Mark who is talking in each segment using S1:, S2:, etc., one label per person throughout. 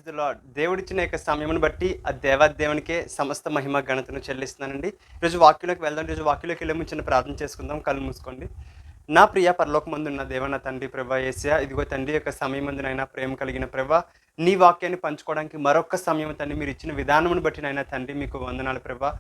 S1: The lord. దేవుడిచ్చిన యొక్క సమయమును బట్టి ఆ దేవాదేవునికే సమస్త మహిమ ఘనతను చెల్లిస్తున్నానండి. ఈరోజు వాక్యంలోకి వెళ్దాం. ఈరోజు వాక్యంలోకి వెళ్ళే ముందు చిన్న ప్రార్థన చేసుకుందాం. కళ్ళు మూసుకోండి. నా ప్రియ పరలోకమందున్న దేవ నా తండ్రి ప్రభా యేసయ్య, ఇదిగో తండ్రి యొక్క సమయమందునైనా ప్రేమ కలిగిన ప్రభా, నీ వాక్యాన్ని పంచుకోవడానికి మరొక్క సమయం తండ్రి మీరు ఇచ్చిన విధానమును బట్టి నైనా తండ్రి మీకు వందనాలు ప్రభా.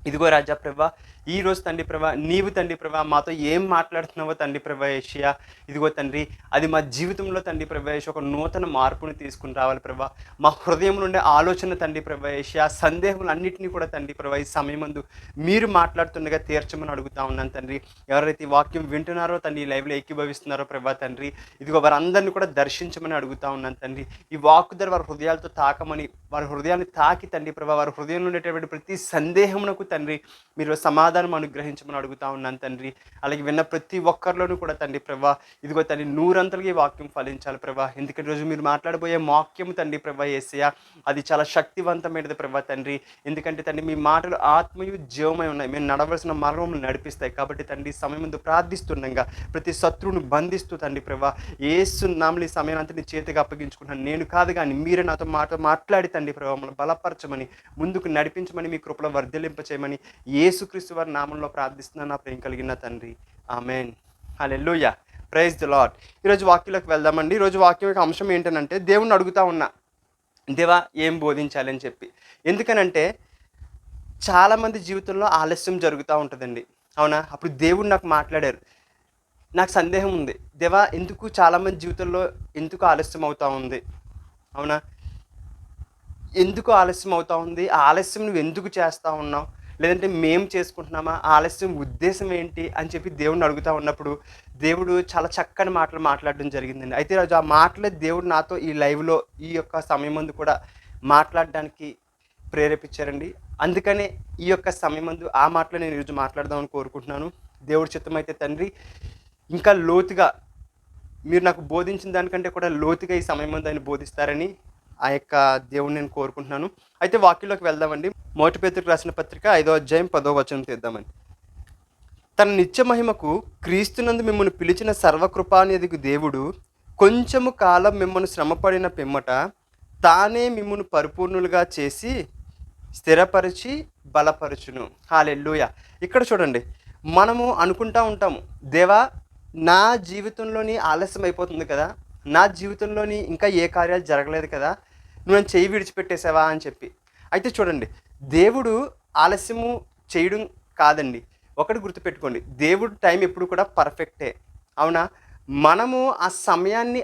S1: ఇదిగో రాజా ప్రభా, ఈ రోజు తండ్రి ప్రభా, నీవు తండ్రి ప్రభా మాతో ఏం మాట్లాడుతున్నావో తండ్రి ప్రభా యేషయా, ఇదిగో తండ్రి అది మా జీవితంలో తండ్రి ప్రభా యేష ఒక నూతన మార్పుని తీసుకుని రావాలి ప్రభా. మా హృదయం నుండి ఆలోచన తండ్రి ప్రభా యేషయా, సందేహములన్నింటినీ కూడా తండ్రి ప్రభా ఈ సమయమందు మీరు మాట్లాడుతుండగా తీర్చమని అడుగుతా ఉన్నాను తండ్రి. ఎవరైతే ఈ వాక్యం వింటున్నారో తండ్రి, ఈ లైవ్లో ఏకీభవిస్తున్నారో ప్రభా తండ్రి, ఇదిగో వారందరినీ కూడా దర్శించమని అడుగుతా ఉన్నాను తండ్రి. ఈ వాక్కు ద్వారా వారి హృదయాలతో తాకమని, వారి హృదయాన్ని తాకి తండ్రి ప్రభా, వారి హృదయంలో ఉండేటటువంటి ప్రతి సందేహమునకు తండ్రి మీరు సమాధానం అనుగ్రహించమని అడుగుతా ఉన్నాను తండ్రి. అలాగే విన్న ప్రతి ఒక్కరిలోనూ కూడా తండ్రి ప్రభా, ఇదిగో తండ్రి నూరంతలుగా ఈ వాక్యం ఫలించాలి ప్రభా. ఎందుకంటే రోజు మీరు మాట్లాడబోయే వాక్యం తండ్రి ప్రభా యేసయ్య, అది చాలా శక్తివంతమైనది ప్రభా తండ్రి. ఎందుకంటే తండ్రి మీ మాటలు ఆత్మయు జీవమై ఉన్నాయి, మేము నడవలసిన మార్గములు నడిపిస్తాయి. కాబట్టి తండ్రి సమయం ముందు ప్రార్థిస్తుండగా ప్రతి శత్రువును బంధిస్తూ తండ్రి ప్రభా యేసు నామములో ఈ సమయాన్ని అంతా నీ చేతికి అప్పగించుకుంటున్నాను. నేను కాదు కానీ మీరే నాతో మాట్లాడి తండ్రి ప్రభా మమ్మల్ని బలపరచమని, ముందుకు నడిపించమని, మీ కృపలో వర్ధిల్లింప చేయమని యేసుక్రీస్తు వారి నామంలో ప్రార్థిస్తున్నాను నా ప్రేమ కలిగిన తండ్రి. Amen. Hallelujah. Praise the Lord. ఈరోజు వాక్యంలోకి వెళ్దామండి. ఈరోజు వాక్యం యొక్క అంశం ఏంటంటే, దేవుణ్ణి అడుగుతా ఉన్నా, దేవా ఏం బోధించాలి అని చెప్పి. ఎందుకనంటే చాలామంది జీవితంలో ఆలస్యం జరుగుతూ ఉంటుందండి, అవునా? అప్పుడు దేవుడు నాకు మాట్లాడారు. నాకు సందేహం ఉంది, దేవా ఎందుకు చాలామంది జీవితంలో ఎందుకు ఆలస్యం అవుతూ ఉంది, అవునా? ఎందుకు ఆలస్యం అవుతూ ఉంది? ఆ ఆలస్యం నువ్వు ఎందుకు చేస్తూ ఉన్నావు, లేదంటే మేము చేసుకుంటున్నామా, ఆలస్యం ఉద్దేశం ఏంటి అని చెప్పి దేవుడిని అడుగుతూ ఉన్నప్పుడు దేవుడు చాలా చక్కని మాటలు మాట్లాడడం జరిగిందండి. అయితే రోజు ఆ మాటలే దేవుడు నాతో ఈ లైవ్లో ఈ యొక్క సమయం ముందు కూడా మాట్లాడడానికి ప్రేరేపించారండి. అందుకనే ఈ యొక్క సమయం ముందు ఆ మాటలు నేను ఈరోజు మాట్లాడదామని కోరుకుంటున్నాను. దేవుడి చిత్తమైతే తండ్రి ఇంకా లోతుగా మీరు నాకు బోధించిన దానికంటే కూడా లోతుగా ఈ సమయం ముందు ఆయన బోధిస్తారని ఆ యొక్క దేవుడిని నేను కోరుకుంటున్నాను. అయితే వాక్యంలోకి వెళ్దామండి. మొదటి పేతురుకు రాసిన పత్రిక 5వ అధ్యాయం 10వ వచనం తీద్దామండి. తన నిత్య మహిమకు క్రీస్తునందు మిమ్మల్ని పిలిచిన సర్వకృపానిధికి దేవుడు కొంచెము కాలం మిమ్మల్ని శ్రమపడిన పిమ్మట తానే మిమ్మల్ని పరిపూర్ణులుగా చేసి స్థిరపరిచి బలపరచును. హల్లెలూయా. ఇక్కడ చూడండి, మనము అనుకుంటా ఉంటాము, దేవా నా జీవితంలోని ఆలస్యం అయిపోతుంది కదా, నా జీవితంలోని ఇంకా ఏ కార్యాలు జరగలేదు కదా, నువ్వు నన్ను చెయ్యి విడిచిపెట్టేసావా అని చెప్పి. అయితే చూడండి, దేవుడు ఆలస్యము చేయడం కాదండి. ఒకటి గుర్తుపెట్టుకోండి, దేవుడు టైం ఎప్పుడు కూడా పర్ఫెక్టే, అవునా? మనము ఆ సమయాన్ని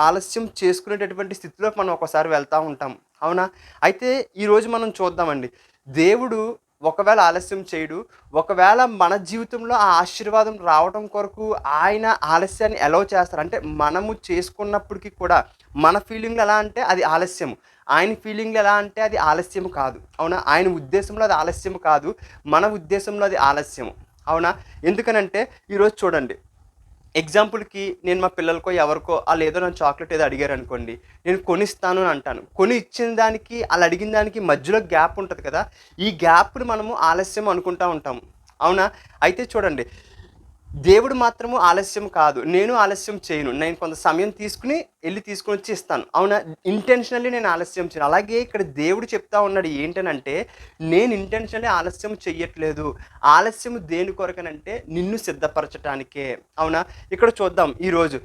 S1: ఆలస్యం చేసుకునేటటువంటి స్థితిలోకి మనం ఒకసారి వెళ్తూ ఉంటాం, అవునా? అయితే ఈరోజు మనం చూద్దామండి, దేవుడు ఒకవేళ ఆలస్యం చేయడు, ఒకవేళ మన జీవితంలో ఆ ఆశీర్వాదం రావడం కొరకు ఆయన ఆలస్యాన్ని ఎలౌ చేస్తారు. అంటే మనము చేసుకున్నప్పటికీ కూడా మన ఫీలింగ్లు ఎలా అంటే అది ఆలస్యము, ఆయన ఫీలింగ్లు ఎలా అంటే అది ఆలస్యం కాదు, అవునా? ఆయన ఉద్దేశంలో అది ఆలస్యం కాదు, మన ఉద్దేశంలో అది ఆలస్యము, అవునా? ఎందుకనంటే ఈరోజు చూడండి, ఎగ్జాంపుల్కి నేను మా పిల్లలకో ఎవరికో వాళ్ళు ఏదో నన్ను చాక్లెట్ ఏదో అడిగారు అనుకోండి, నేను కొనిస్తాను అని అంటాను. కొని ఇచ్చిన దానికి వాళ్ళు అడిగిన దానికి మధ్యలో గ్యాప్ ఉంటుంది కదా, ఈ గ్యాప్ని మనము ఆలస్యం అనుకుంటూ ఉంటాము, అవునా? అయితే చూడండి, దేవుడు మాత్రము ఆలస్యం కాదు, నేను ఆలస్యం చేయను. నేను కొంత సమయం తీసుకుని తీసుకుని వచ్చి ఇస్తాను, అవునా? ఇంటెన్షనల్లీ నేను ఆలస్యం చేయను. అలాగే ఇక్కడ దేవుడు చెప్తా ఉన్నాడు ఏంటనంటే, నేను ఇంటెన్షనల్లీ ఆలస్యం చెయ్యట్లేదు. ఆలస్యం దేని కొరకనంటే నిన్ను సిద్ధపరచటానికే, అవునా? ఇక్కడ చూద్దాం ఈరోజు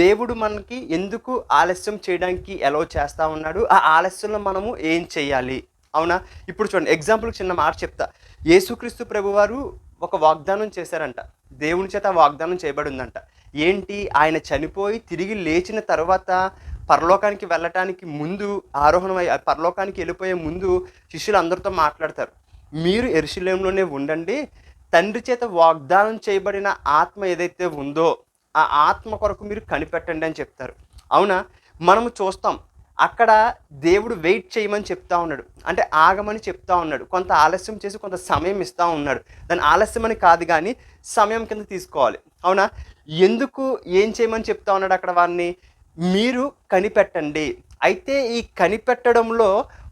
S1: దేవుడు మనకి ఎందుకు ఆలస్యం చేయడానికి ఎలౌ చేస్తూ ఉన్నాడు, ఆ ఆలస్యంలో మనము ఏం చెయ్యాలి, అవునా? ఇప్పుడు చూడండి, ఎగ్జాంపుల్కి చిన్న మాట చెప్తా. యేసుక్రీస్తు ప్రభువారు ఒక వాగ్దానం చేశారంట, దేవుని చేత వాగ్దానం చేయబడి ఉందంట. ఏంటి? ఆయన చనిపోయి తిరిగి లేచిన తర్వాత పరలోకానికి వెళ్ళటానికి ముందు, పరలోకానికి వెళ్ళిపోయే ముందు శిష్యులు అందరితో మాట్లాడతారు, మీరు యెరూషలేములోనే ఉండండి, తండ్రి చేత వాగ్దానం చేయబడిన ఆత్మ ఏదైతే ఉందో ఆ ఆత్మ కొరకు మీరు కనిపెట్టండి అని చెప్తారు, అవునా? మనము చూస్తాం అక్కడ దేవుడు వెయిట్ చేయమని చెప్తా ఉన్నాడు, అంటే ఆగమని చెప్తా ఉన్నాడు, కొంత ఆలస్యం చేసి కొంత సమయం ఇస్తూ ఉన్నాడు. దాని ఆలస్యం అని కాదు కానీ సమయం కింద తీసుకోవాలి, అవునా? ఎందుకు ఏం చేయమని చెప్తా ఉన్నాడు అక్కడ వారిని? మీరు కనిపెట్టండి. అయితే ఈ కనిపెట్టడంలో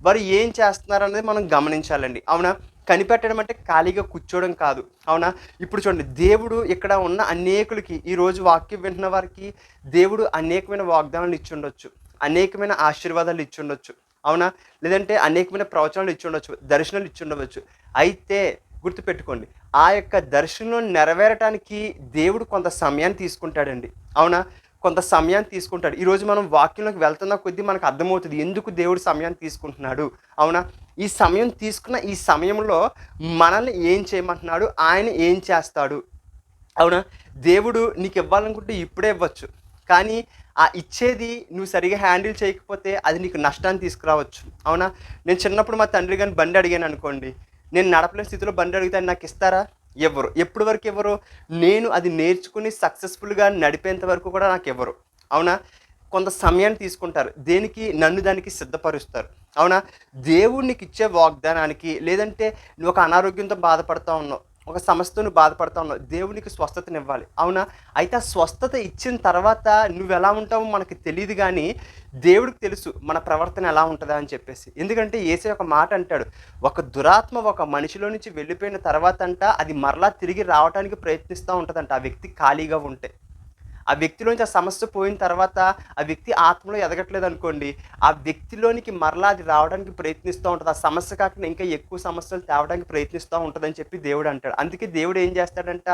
S1: వారు ఏం చేస్తున్నారు అనేది మనం గమనించాలండి, అవునా? కనిపెట్టడం అంటే ఖాళీగా కూర్చోవడం కాదు, అవునా? ఇప్పుడు చూడండి, దేవుడు ఇక్కడ ఉన్న అనేకులకి, ఈరోజు వాక్యం వింటున్న వారికి దేవుడు అనేకమైన వాగ్దానాలు ఇచ్చి ఉండొచ్చు. అనేకమైన ఆశీర్వాదాలు ఇచ్చి ఉండొచ్చు, అవునా? లేదంటే అనేకమైన ప్రవచనాలు ఇచ్చి ఉండొచ్చు, దర్శనాలు ఇచ్చి ఉండవచ్చు. అయితే గుర్తుపెట్టుకోండి, ఆ యొక్క దర్శనం నెరవేరటానికి దేవుడు కొంత సమయాన్ని తీసుకుంటాడండి, అవునా? కొంత సమయాన్ని తీసుకుంటాడు. ఈరోజు మనం వాక్యంలోకి వెళ్తున్న కొద్దీ మనకు అర్థమవుతుంది ఎందుకు దేవుడు సమయాన్ని తీసుకుంటున్నాడు, అవునా? ఈ సమయం తీసుకున్న ఈ సమయంలో మనల్ని ఏం చేయమంటున్నాడు, ఆయన ఏం చేస్తాడు, అవునా? దేవుడు నీకు ఇవ్వాలనుకుంటే ఇప్పుడే ఇవ్వచ్చు. కానీ ఆ ఇచ్చేది నువ్వు సరిగ్గా హ్యాండిల్ చేయకపోతే అది నీకు నష్టాన్ని తీసుకురావచ్చు, అవునా? నేను చిన్నప్పుడు మా తండ్రి గారిని బండి అడిగాను అనుకోండి, నేను నడపలేని స్థితిలో బండి అడిగితే ఆయన నాకు ఇస్తారా? ఇవ్వరు. ఎప్పటి వరకు ఇవ్వరు? నేను అది నేర్చుకుని సక్సెస్ఫుల్‌గా నడిపేంత వరకు కూడా నాకు ఇవ్వరు, అవునా? కొంత సమయాన్ని తీసుకుంటారు. దేనికి? నన్ను దానికి సిద్ధపరుస్తారు, అవునా? దేవుడు నీకిచ్చే వాగ్దానానికి, లేదంటే నువ్వు ఒక అనారోగ్యంతో బాధపడతా ఉన్నావు, ఒక సమస్యతో నువ్వు బాధపడతా ఉన్నావు, దేవుడు నీకు స్వస్థతనివ్వాలి, అవునా? అయితే ఆ స్వస్థత ఇచ్చిన తర్వాత నువ్వెలా ఉంటావో మనకు తెలీదు గానీ, దేవుడికి తెలుసు మన ప్రవర్తన ఎలా ఉంటదా అని చెప్పేసి. ఎందుకంటే యేసయ్య ఒక మాట అంటాడు, ఒక దురాత్మ ఒక మనిషిలో నుంచి వెళ్ళిపోయిన తర్వాతంట అది మరలా తిరిగి రావటానికి ప్రయత్నిస్తా ఉంటదంట ఆ వ్యక్తి ఖాళీగా ఉంటే. ఆ వ్యక్తిలోంచి ఆ సమస్య పోయిన తర్వాత ఆ వ్యక్తి ఆత్మలో ఎదగట్లేదనుకోండి, ఆ వ్యక్తిలోనికి మరలా అది రావడానికి ప్రయత్నిస్తూ ఉంటది. ఆ సమస్య కాకుండా ఇంకా ఎక్కువ సమస్యలు తేవడానికి ప్రయత్నిస్తూ ఉంటదని చెప్పి దేవుడు అంటాడు. అందుకే దేవుడు ఏం చేస్తాడంట,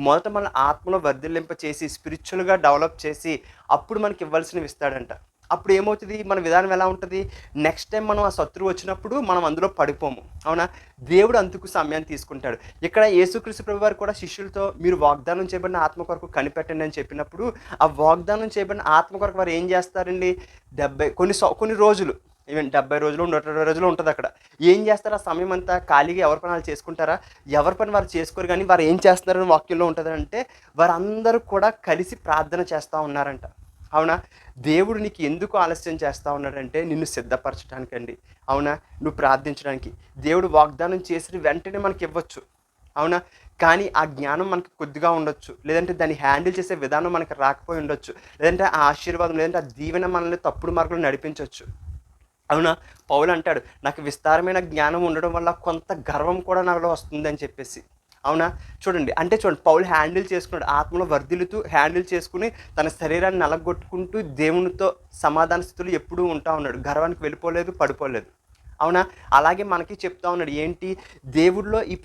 S1: మొదట మనల్ని ఆత్మలో వర్ధిల్లింప చేసి, స్పిరిచ్యువల్‌గా డెవలప్ చేసి, అప్పుడు మనకి ఇవ్వాల్సినవి ఇస్తాడంట. అప్పుడు ఏమవుతది, మన విధానం ఎలా ఉంటది, నెక్స్ట్ టైమ్ మనం ఆ శత్రువు వచ్చినప్పుడు మనం అందులో పడిపోము, అవునా? దేవుడు అందుకు సమయాన్ని తీసుకుంటాడు. ఇక్కడ యేసుక్రీస్తు ప్రభువారు కూడా శిష్యులతో మీరు వాగ్దానం చేయబడిన ఆత్మ కొరకు కనిపెట్టండి అని చెప్పినప్పుడు, ఆ వాగ్దానం చేయబడిన ఆత్మ కొరకు వారు ఏం చేస్తారండి, 70 కొన్ని రోజులు, ఈవెన్ 70 రోజులు, 120 రోజులు ఉంటదక్కడ. ఏం చేస్తారు ఆ సమయం అంతా? ఖాళీగా ఎవరి పని ఆళ్ళు చేసుకుంటారా? ఎవరి పని వారు చేసుకోరు గానీ, వారు ఏం చేస్తున్నారని వాక్యంలో ఉంటదంటే, వారందరూ కూడా కలిసి ప్రార్థన చేస్తా ఉన్నారంట, అవునా? దేవుడు నీకు ఎందుకు ఆలస్యం చేస్తా ఉన్నాడంటే నిన్ను సిద్ధపరచడానికండి, అవునా? నువ్వు ప్రార్థించడానికి. దేవుడు వాగ్దానం చేసిన వెంటనే మనకివ్వచ్చు, అవునా? కానీ ఆ జ్ఞానం మనకు కొద్దిగా ఉండొచ్చు. లేదంటే దాన్ని హ్యాండిల్ చేసే విధానం మనకు రాకపోయి ఉండొచ్చు. లేదంటే ఆ ఆశీర్వాదం, లేదంటే ఆ దీవెన మనల్ని తప్పుడు మార్గంలో నడిపించొచ్చు, అవునా? పౌలు అంటాడు, నాకు విస్తారమైన జ్ఞానం ఉండడం వల్ల కొంత గర్వం కూడా నాలో వస్తుందని చెప్పేసి, అవునా? చూడండి, అంటే చూడండి, పౌలు హ్యాండిల్ చేసుకున్నాడు. ఆత్మలో వర్ధిల్లుతూ హ్యాండిల్ చేసుకొని తన శరీరాన్ని నలగొట్టుకుంటూ దేవునితో సమాధాన స్థితిలో ఎప్పుడూ ఉంటా ఉన్నాడు. గర్వానికి వెళ్ళిపోలేదు, పడిపోలేదు, అవునా? అలాగే మనకి చెప్తా ఉన్నాడు ఏంటి, దేవుడిలో ఈ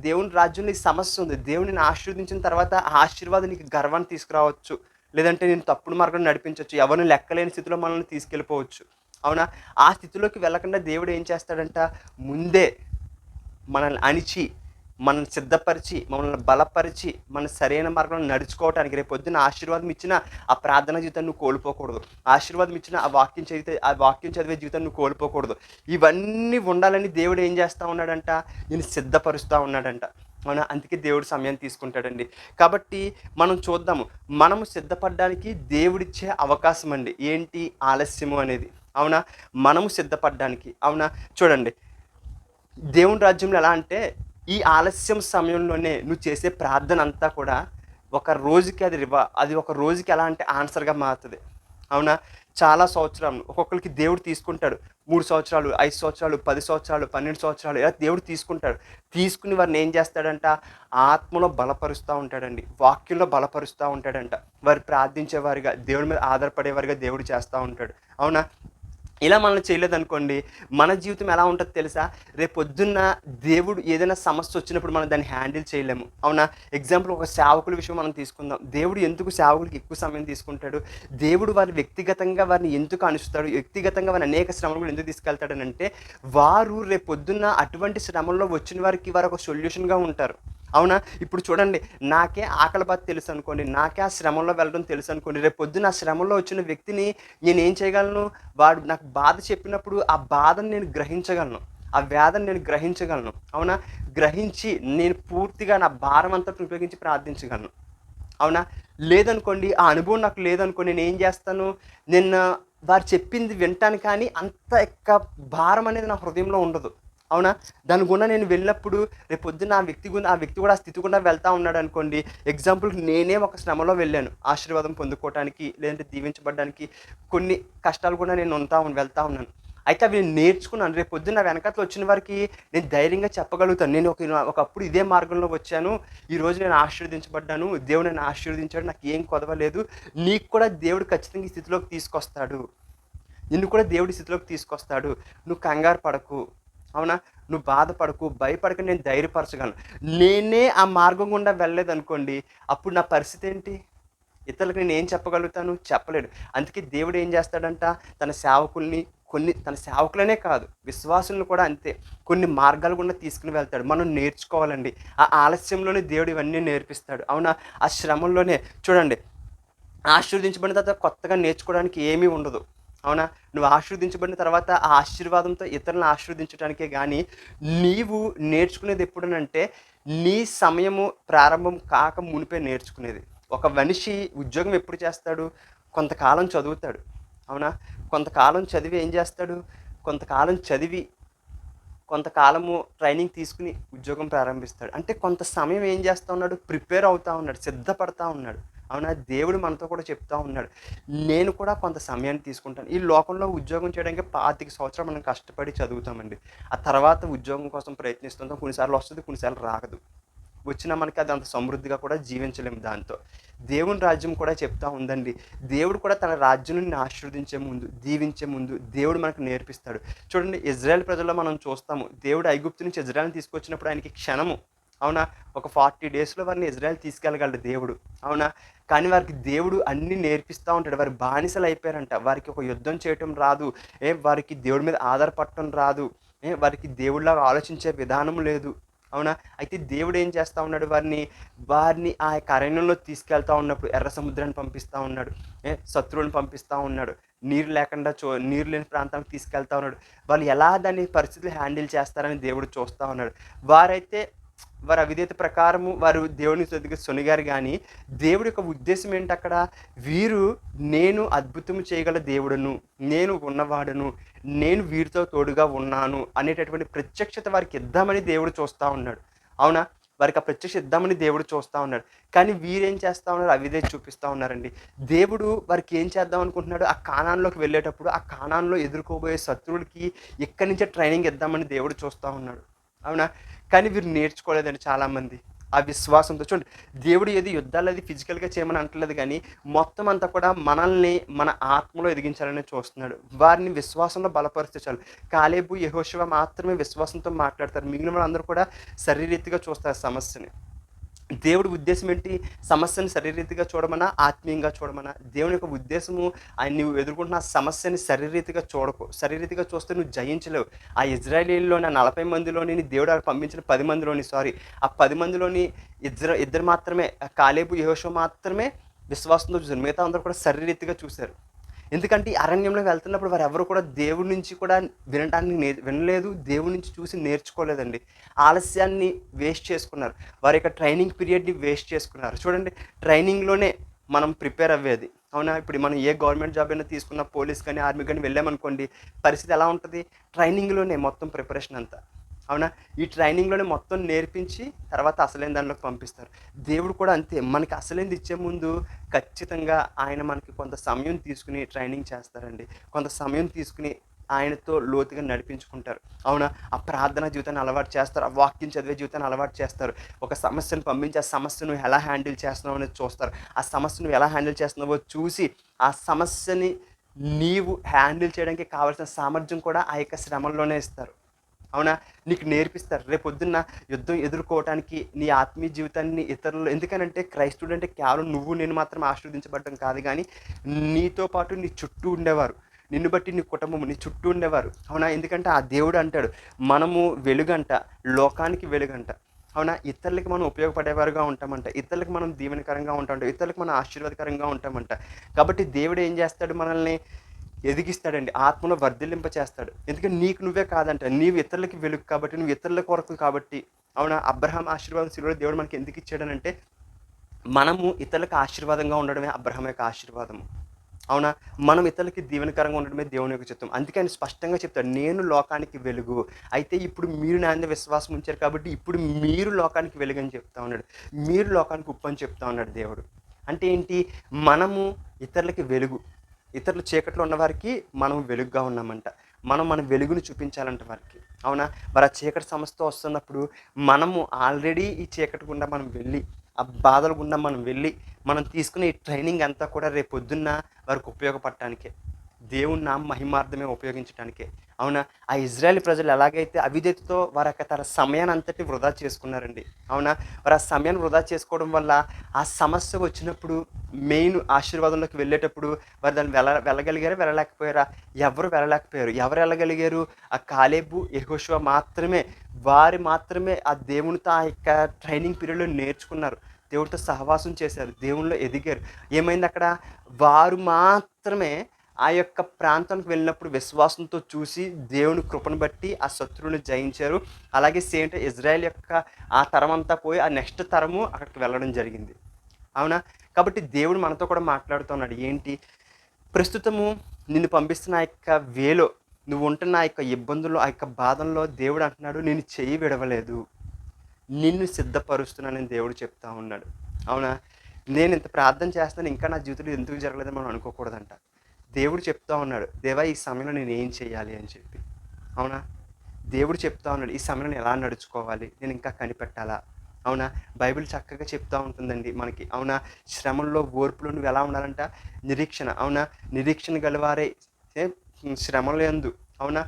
S1: దేవుని రాజ్యంలో ఈ సమస్య ఉంది. దేవుడు నిన్ను ఆశీర్వదించిన తర్వాత ఆ ఆశీర్వాదం నీకు గర్వాన్ని తీసుకురావచ్చు. లేదంటే నేను తప్పుడు మార్గంలో నడిపించొచ్చు. ఎవరిని లెక్కలేని స్థితిలో మనల్ని తీసుకెళ్ళిపోవచ్చు, అవునా? ఆ స్థితిలోకి వెళ్ళకుండా దేవుడు ఏం చేస్తాడంట, ముందే మనల్ని అణిచి, మనల్ని సిద్ధపరిచి, మనల్ని బలపరిచి, మన సరైన మార్గంలో నడుచుకోవటానికి, రేపొద్దున ఆశీర్వాదం ఇచ్చిన ఆ ప్రార్థనా జీవితాన్ని నువ్వు కోల్పోకూడదు. ఆశీర్వాదం ఇచ్చిన ఆ వాక్యం చదివే జీవితాన్ని నువ్వు కోల్పోకూడదు. ఇవన్నీ ఉండాలని దేవుడు ఏం చేస్తా ఉన్నాడంట, నిన్ను సిద్ధపరుస్తా ఉన్నాడంట, అవునా? అందుకే దేవుడు సమయం తీసుకుంటాడండి. కాబట్టి మనం చూద్దాము, మనము సిద్ధపడడానికి దేవుడిచ్చే అవకాశం అండి ఏంటి, ఆలస్యము అనేది, అవునా? మనము సిద్ధపడడానికి, అవునా? చూడండి, దేవుని రాజ్యంలో ఎలా అంటే, ఈ ఆలస్యం సమయంలోనే నువ్వు చేసే ప్రార్థన అంతా కూడా ఒక రోజుకి అది ఒక రోజుకి ఎలా అంటే ఆన్సర్‌గా మారుతది, అవునా? చాలా సంవత్సరాలు ఒక్కొక్కళ్ళకి దేవుడు తీసుకుంటాడు. 3 సంవత్సరాలు, 5 సంవత్సరాలు, 10 సంవత్సరాలు, 12 సంవత్సరాలు ఇలా దేవుడు తీసుకుంటాడు. తీసుకుని వారిని ఏం చేస్తాడంట, ఆత్మలో బలపరుస్తా ఉంటాడండి. వాక్యంలో బలపరుస్తా ఉంటాడంట. వారు ప్రార్థించేవారుగా, దేవుడి మీద ఆధారపడేవారుగా దేవుడు చేస్తా ఉంటాడు, అవునా? ఇలా మనల్ని చేయలేదనుకోండి, మన జీవితం ఎలా ఉంటదో తెలుసా? రేపొద్దున్న దేవుడు ఏదైనా సమస్య వచ్చినప్పుడు మనం దాన్ని హ్యాండిల్ చేయలేము, అవునా? ఎగ్జాంపుల్ ఒక సేవకుల విషయం మనం తీసుకుందాం. దేవుడు ఎందుకు సేవకులకి ఎక్కువ సమయం తీసుకుంటాడు? దేవుడు వారిని వ్యక్తిగతంగా వారిని ఎందుకు అనుస్తాడు? వ్యక్తిగతంగా వారిని అనేక శ్రమలు కూడా ఎందుకు తీసుకెళ్తాడనంటే, వారు రేపొద్దున్న అటువంటి శ్రమల్లో వచ్చిన వారికి వారు ఒక సొల్యూషన్‌గా ఉంటారు, అవునా? ఇప్పుడు చూడండి, నాకే ఆకలి బాధ తెలుసనుకోండి, నాకే ఆ శ్రమలో వెళ్ళడం తెలుసనుకోండి, రేపొద్దున ఆ శ్రమలో వచ్చిన వ్యక్తిని నేనేం చేయగలను? వాడు నాకు బాధ చెప్పినప్పుడు ఆ బాధను నేను గ్రహించగలను. ఆ వేదన నేను గ్రహించగలను, అవునా? గ్రహించి నేను పూర్తిగా నా భారం అంతటిని ఉపయోగించి ప్రార్థించగలను, అవునా? లేదనుకోండి, ఆ అనుభవం నాకు లేదనుకోండి, నేనేం చేస్తాను? నేను వారు చెప్పింది వింటాను కానీ అంత భారం అనేది నా హృదయంలో ఉండదు, అవునా? దాని గుండా నేను వెళ్ళినప్పుడు రేపొద్దున ఆ వ్యక్తి కూడా ఆ స్థితి గుండా వెళ్తా ఉన్నాడనుకోండి. ఎగ్జాంపుల్‌కి నేనే ఒక శ్రమలో వెళ్ళాను ఆశీర్వాదం పొందుకోవటానికి, లేదంటే దీవించబడ్డానికి. కొన్ని కష్టాలు కూడా నేను వెళ్తా ఉన్నాను. అయితే అవి నేను నేర్చుకున్నాను. రేపొద్దున నా వెనకాతల వచ్చిన వారికి నేను ధైర్యంగా చెప్పగలుగుతాను. ఒకప్పుడు ఇదే మార్గంలో వచ్చాను. ఈరోజు నేను ఆశీర్వదించబడ్డాను. దేవుడు నన్ను ఆశీర్వదించాడు. నాకేం కొదవ లేదు. నీకు కూడా దేవుడు ఖచ్చితంగా ఈ స్థితిలోకి తీసుకొస్తాడు. నిన్ను కూడా దేవుడి స్థితిలోకి తీసుకొస్తాడు. నువ్వు కంగారు పడకు. అవునా? నువ్వు బాధపడకు, భయపడకు, నేను ధైర్యపరచగలను. నేనే ఆ మార్గం గుండా వెళ్ళలేదనుకోండి, అప్పుడు నా పరిస్థితి ఏంటి? ఇతరులకు నేనేం చెప్పగలుగుతాను? చెప్పలేను. అందుకే దేవుడు ఏం చేస్తాడంట, తన సేవకుల్ని తన సేవకులనే కాదు, విశ్వాసులను కూడా అంతే. కొన్ని మార్గాల గుండా తీసుకొని వెళ్తాడు. మనం నేర్చుకోవాలండి. ఆ ఆలస్యంలోనే దేవుడు ఇవన్నీ నేర్పిస్తాడు. అవునా? ఆ శ్రమల్లోనే చూడండి, ఆశీర్వదించబడిన తర్వాత కొత్తగా నేర్చుకోవడానికి ఏమీ ఉండదు. అవునా? నువ్వు ఆశీర్వదించబడిన తర్వాత ఆ ఆశీర్వాదంతో ఇతరులను ఆశీర్వదించడానికే గానీ, నీవు నేర్చుకునేది ఎప్పుడనంటే, నీ సమయము ప్రారంభం కాక మునిపే నేర్చుకునేది. ఒక మనిషి ఉద్యోగం ఎప్పుడు చేస్తాడు? కొంతకాలం చదువుతాడు. అవునా? కొంతకాలం చదివి ఏం చేస్తాడు? కొంతకాలం చదివి కొంతకాలము ట్రైనింగ్ తీసుకుని ఉద్యోగం ప్రారంభిస్తాడు. అంటే కొంత సమయం ఏం చేస్తా ఉన్నాడు? ప్రిపేర్ అవుతా ఉన్నాడు. సిద్ధపడతా ఉన్నాడు. అవునా? దేవుడు మనతో కూడా చెప్తా ఉన్నాడు. నేను కూడా కొంత సమయాన్ని తీసుకుంటాను. ఈ లోకంలో ఉద్యోగం చేయడానికి 25 సంవత్సరాలు మనం కష్టపడి చదువుతామండి. ఆ తర్వాత ఉద్యోగం కోసం ప్రయత్నిస్తుంటాం. కొన్నిసార్లు వస్తది, కొన్నిసార్లు రాదు. వచ్చినా మనకి అది అంత సమృద్ధిగా కూడా జీవించలేము దాంతో. దేవుని రాజ్యం కూడా చెప్తా ఉందండి. దేవుడు కూడా తన రాజ్యం నిన్ను ఆశీర్వదించే ముందు, దీవించే ముందు దేవుడు మనకు నేర్పిస్తాడు. చూడండి, ఇజ్రాయెల్ ప్రజల్లో మనం చూస్తాము. దేవుడు ఐగుప్తు నుంచి ఇజ్రాయెల్‌ని తీసుకొచ్చినప్పుడు ఆయనకి క్షణము, అవునా? ఒక 40 డేస్‌లో వారిని ఇజ్రాయెల్ తీసుకెళ్ళగలడు దేవుడు. అవునా? కానీ వారికి దేవుడు అన్నీ నేర్పిస్తా ఉంటాడు. వారు బానిసలు అయిపోయారంట. వారికి ఒక యుద్ధం చేయటం రాదు. వారికి దేవుడి మీద ఆధారపడటం రాదు. వారికి దేవుడిలాగా ఆలోచించే విధానం లేదు. అవునా? అయితే దేవుడు ఏం చేస్తా ఉన్నాడు వారిని ఆ యొక్క అరణ్యంలో తీసుకెళ్తా ఉన్నప్పుడు ఎర్ర సముద్రాన్ని పంపిస్తా ఉన్నాడు. శత్రువులను పంపిస్తా ఉన్నాడు. నీరు లేని ప్రాంతానికి తీసుకెళ్తా ఉన్నాడు. వాళ్ళు ఎలా దాన్ని పరిస్థితులు హ్యాండిల్ చేస్తారని దేవుడు చూస్తా ఉన్నాడు. వారైతే వారి అవిధేయత ప్రకారము వారు దేవుని కొద్దిగా సొనిగారు గానీ, దేవుడి యొక్క ఉద్దేశ్యం ఏంటక్కడ? వీరు నేను అద్భుతము చేయగల దేవుడను, నేను ఉన్నవాడను, నేను వీరితో తోడుగా ఉన్నాను అనేటటువంటి ప్రత్యక్షత వారికి ఇద్దామని దేవుడు చూస్తా ఉన్నాడు. అవునా? వారికి ఆ ప్రత్యక్షత ఇద్దామని దేవుడు చూస్తా ఉన్నాడు. కానీ వీరేం చేస్తా ఉన్నారు? అవిధేయత చూపిస్తా ఉన్నారండి. దేవుడు వారికి ఏం చేద్దాం అనుకుంటున్నాడు? ఆ కానాన్‌లోకి వెళ్ళేటప్పుడు, ఆ కానాన్‌లో ఎదుర్కోబోయే శత్రువులకి ఇక్కడి నుంచే ట్రైనింగ్ ఇద్దామని దేవుడు చూస్తా ఉన్నాడు. అవునా? కానీ వీరు నేర్చుకోలేదండి చాలామంది. ఆ విశ్వాసంతో చూడండి, దేవుడు ఏది యుద్ధాలది ఫిజికల్‌గా చేయమని అంటలేదు గానీ, మొత్తం అంతా కూడా మనల్ని మన ఆత్మలో ఎదిగించాలని చూస్తున్నాడు. వారిని విశ్వాసంలో బలపరిస్తే చాలు. కాలేబు, యెహోషువ మాత్రమే విశ్వాసంతో మాట్లాడతారు. మిగిలిన వాళ్ళందరూ కూడా శరీరీతిగా చూస్తారు సమస్యని. దేవుడి ఉద్దేశ్యం ఏంటి? సమస్యని శరీరీతిగా చూడమనా? ఆత్మీయంగా చూడమనా? దేవుని యొక్క ఉద్దేశము నువ్వు ఎదుర్కొంటున్న ఆ సమస్యని శరీరీతిగా చూడకు. శరీరీతిగా చూస్తే నువ్వు జయించలేవు. ఆ ఇజ్రాయేలీయుల్లోని ఆ 40 మందిలోని దేవుడు పంపించిన 10 మందిలోని ఆ 10 మందిలోని ఇద్దరు మాత్రమే, కాలేబు, యెహోషువ మాత్రమే విశ్వాసంతో చూసారు. మిగతా అందరూ కూడా శరీరీతిగా చూసారు. ఎందుకంటే ఈ అరణ్యంలో వెళ్తున్నప్పుడు వారెవరు కూడా దేవుడి నుంచి కూడా వినటానికి వినలేదు. దేవుడి నుంచి చూసి నేర్చుకోలేదండి. ఆలస్యాన్ని వేస్ట్ చేసుకున్నారు. వారి యొక్క ట్రైనింగ్ పీరియడ్‌ని వేస్ట్ చేసుకున్నారు. చూడండి, ట్రైనింగ్‌లోనే మనం ప్రిపేర్ అవ్వేది. అవునా? ఇప్పుడు మనం ఏ గవర్నమెంట్ జాబ్ అయినా తీసుకున్న పోలీస్ కానీ, ఆర్మీ కానీ వెళ్ళామనుకోండి, పరిస్థితి ఎలా ఉంటది? ట్రైనింగ్‌లోనే మొత్తం ప్రిపరేషన్ అంతా. అవునా? ఈ ట్రైనింగ్‌లోనే మొత్తం నేర్పించి తర్వాత అసలైన దాంట్లోకి పంపిస్తారు. దేవుడు కూడా అంతే. మనకి అసలైనది ఇచ్చే ముందు ఖచ్చితంగా ఆయన మనకి కొంత సమయం తీసుకొని ట్రైనింగ్ చేస్తారండి. కొంత సమయం తీసుకొని ఆయనతో లోతుగా నడిపించుకుంటారు. అవునా? ఆ ప్రార్థనా జీవితాన్ని అలవాటు చేస్తారు. ఆ వాక్యం చదివే జీవితాన్ని అలవాటు చేస్తారు. ఒక సమస్యను పంపించి ఆ సమస్యను నువ్వు ఎలా హ్యాండిల్ చేస్తున్నావు అనేది చూస్తారు. ఆ సమస్యను నువ్వు ఎలా హ్యాండిల్ చేస్తున్నావో చూసి ఆ సమస్యని నీవు హ్యాండిల్ చేయడానికి కావాల్సిన సామర్థ్యం కూడా ఆ యొక్క శ్రమల్లోనే ఇస్తారు. అవునా? నీకు నేర్పిస్తారు. రేపొద్దున్న యుద్ధం ఎదుర్కోవటానికి నీ ఆత్మీయ జీవితాన్ని ఇతరులు, ఎందుకనంటే క్రైస్తవుడంటే కేవలం నువ్వు నేను మాత్రం ఆశీర్వదించబడడం కాదు గానీ, నీతో పాటు నీ చుట్టూ ఉండేవారు. నిన్ను బట్టి నీ కుటుంబం, నీ చుట్టూ ఉండేవారు. అవునా? ఎందుకంటే ఆ దేవుడు అంటాడు, మనము వెలుగంట, లోకానికి వెలుగంట. అవునా? ఇతరులకి మనం ఉపయోగపడేవారుగా ఉంటామంట. ఇతరులకు మనం దీవెనకరంగా ఉంటామంట. ఇతరులకు మనం ఆశీర్వాదకరంగా ఉంటామంట. కాబట్టి దేవుడు ఏం చేస్తాడు? మనల్ని ఎదిగిస్తాడండి. ఆత్మలో వర్ధిల్లింప చేస్తాడు. ఎందుకంటే నీకు నువ్వే కాదంట. నీవు ఇతరులకి వెలుగు కాబట్టి, నువ్వు ఇతరుల కొరకు కాబట్టి. అవునా? అబ్రహాం ఆశీర్వాదం శిలువలో దేవుడు మనకి ఎందుకు ఇచ్చాడనంటే, మనము ఇతరులకు ఆశీర్వాదంగా ఉండడమే అబ్రహాం యొక్క ఆశీర్వాదము. అవునా? మనం ఇతరులకి దీవెనకరంగా ఉండడమే దేవుని యొక్క చిత్తం. అందుకే ఆయన స్పష్టంగా చెప్తాడు, నేను లోకానికి వెలుగు. అయితే ఇప్పుడు మీరు నా యందు విశ్వాసం ఉంచారు కాబట్టి, ఇప్పుడు మీరు లోకానికి వెలుగని చెప్తా ఉన్నాడు. మీరు లోకానికి ఉప్పు అని చెప్తా ఉన్నాడు దేవుడు. అంటే ఏంటి? మనము ఇతరులకి వెలుగు. ఇతరులు చీకట్లో ఉన్నవారికి మనం వెలుగుగా ఉన్నామంట. మనం మన వెలుగును చూపించాలంట వారికి. అవునా? మరి ఆ చీకటి సమస్యతో వస్తున్నప్పుడు మనము ఆల్రెడీ ఈ చీకటి గుండా మనం వెళ్ళి, ఆ బాధల గుండా మనం వెళ్ళి, మనం తీసుకునే ఈ ట్రైనింగ్ అంతా కూడా రేపొద్దున్న వారికి ఉపయోగపడటానికే. దేవుని నామ మహిమార్థమే ఉపయోగించడానికే. అవునా? ఆ ఇజ్రాయేల్ ప్రజలు ఎలాగైతే అవిధేయతతో వారి యొక్క తన సమయాన్ని అంతటిని వృధా చేసుకున్నారండి. అవునా? వారు ఆ సమయాన్ని వృధా చేసుకోవడం వల్ల ఆ సమస్య వచ్చినప్పుడు మెయిన్ ఆశీర్వాదంలోకి వెళ్ళేటప్పుడు వారు దాన్ని వెళ్ళగలిగారా? వెళ్ళలేకపోయారా? ఎవరు వెళ్ళలేకపోయారు. ఎవరు వెళ్ళగలిగారు? ఆ కాలేబు, యెహోషువ మాత్రమే. వారు మాత్రమే ఆ దేవునితో ఆ యొక్క ట్రైనింగ్ పీరియడ్‌లో నేర్చుకున్నారు. దేవుడితో సహవాసం చేశారు. దేవునిలో ఎదిగారు. ఏమైందక్కడ? వారు మాత్రమే ఆ యొక్క ప్రాంతానికి వెళ్ళినప్పుడు విశ్వాసంతో చూసి దేవుని కృపను బట్టి ఆ శత్రువుని జయించారు. అలాగే సేమ్ టైమ్ ఇజ్రాయెల్ యొక్క ఆ తరం అంతా పోయి ఆ నెక్స్ట్ తరము అక్కడికి వెళ్ళడం జరిగింది. అవునా? కాబట్టి దేవుడు మనతో కూడా మాట్లాడుతున్నాడు. ఏంటి? ప్రస్తుతము నిన్ను పంపిస్తున్న ఆ యొక్క వేలో నువ్వు ఉంటున్న ఆ యొక్క ఇబ్బందుల్లో, ఆ యొక్క బాధల్లో దేవుడు అంటున్నాడు, "నేను చెయ్యి విడవలేదు. నిన్ను సిద్ధపరుస్తున్నానని" దేవుడు చెప్తా ఉన్నాడు. అవునా? నేను ఇంత ప్రార్థన చేస్తున్నాను ఇంకా నా జీవితంలో ఎందుకు జరగలేదని మనం అనుకోకూడదంట. దేవుడు చెప్తా ఉన్నాడు, "దేవా ఈ సమయంలో నేను ఏం చేయాలి" అని చెప్పి. అవునా? దేవుడు చెప్తా ఉన్నాడు, "ఈ సమయంలో నేను ఎలా నడుచుకోవాలి? నేను ఇంకా కనిపెట్టాలా?" అవునా? బైబిల్ చక్కగా చెప్తా ఉంటుందండి మనకి. అవునా? శ్రమల్లో, ఓర్పులో నువ్వు ఎలా ఉండాలంట? నిరీక్షణ. అవునా? నిరీక్షణ గలవారే ఏ శ్రమలయందు. అవునా?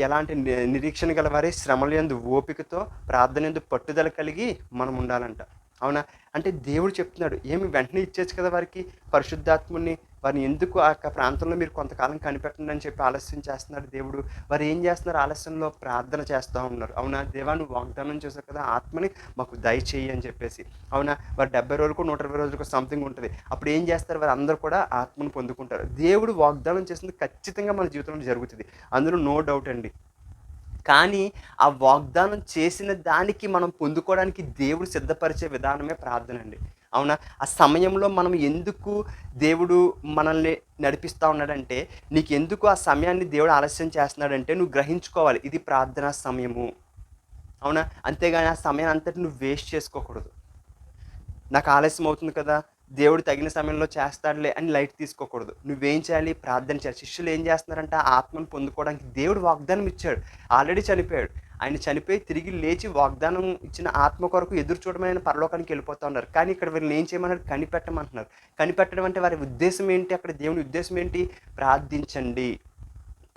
S1: ఎలాంటి నిరీక్షణ గలవారే శ్రమలయందు ఓపికతో, ప్రార్థనయందు పట్టుదల కలిగి మనం ఉండాలంట. అవునా? అంటే దేవుడు చెప్తున్నాడు. ఏమి వెంటనే ఇచ్చేయొచ్చు కదా వారికి పరిశుద్ధాత్ముడిని. వారిని ఎందుకు ఆ యొక్క ప్రాంతంలో మీరు కొంతకాలం కనిపెట్టండి అని చెప్పి ఆలస్యం చేస్తున్నాడు దేవుడు. వారు ఏం చేస్తున్నారు ఆలస్యంలో? ప్రార్థన చేస్తా ఉన్నారు. అవునా? దేవా నువ్వు వాగ్దానం చేశావు కదా! ఆత్మని మాకు దయచేయి అని చెప్పేసి. అవునా? వారు 70 రోజులకో, 120 రోజులకో సంథింగ్ ఉంటది. అప్పుడు ఏం చేస్తారు? వారందరూ కూడా ఆత్మను పొందుకుంటారు. దేవుడు వాగ్దానం చేసింది ఖచ్చితంగా మన జీవితంలో జరుగుతది. అందులో నో డౌట్ అండి. కానీ ఆ వాగ్దానం చేసిన దానికి మనం పొందుకోవడానికి దేవుడు సిద్ధపరిచే విధానమే ప్రార్థనండి. అవునా? ఆ సమయంలో మనం ఎందుకు దేవుడు మనల్ని నడిపిస్తా ఉన్నాడంటే, నీకెందుకు ఆ సమయాన్ని దేవుడు ఆలస్యం చేస్తున్నాడంటే, నువ్వు గ్రహించుకోవాలి. ఇది ప్రార్థనా సమయము. అవునా? అంతేగాని ఆ సమయాన్ని అంతటిని నువ్వు వేస్ట్ చేసుకోకూడదు. నాకు ఆలస్యం అవుతుంది కదా! దేవుడు తగిన సమయంలో చేస్తాడులే అని లైట్ తీసుకోకూడదు. నువ్వేం చేయాలి? ప్రార్థన చేయాలి. శిష్యులు ఏం చేస్తున్నారంటే ఆ ఆత్మను పొందుకోవడానికి దేవుడు వాగ్దానం ఇచ్చాడు. ఆల్రెడీ చనిపోయాడు. ఆయన చనిపోయి తిరిగి లేచి వాగ్దానం ఇచ్చిన ఆత్మ కొరకు ఎదురు చూడమని ఆయన పరలోకానికి వెళ్ళిపోతా ఉన్నారు. కానీ ఇక్కడ వీళ్ళని ఏం చేయమన్నాడు? కనిపెట్టమంటున్నారు. కనిపెట్టడం అంటే వారి ఉద్దేశ్యం ఏంటి? అక్కడ దేవుని ఉద్దేశ్యం ఏంటి? ప్రార్థించండి.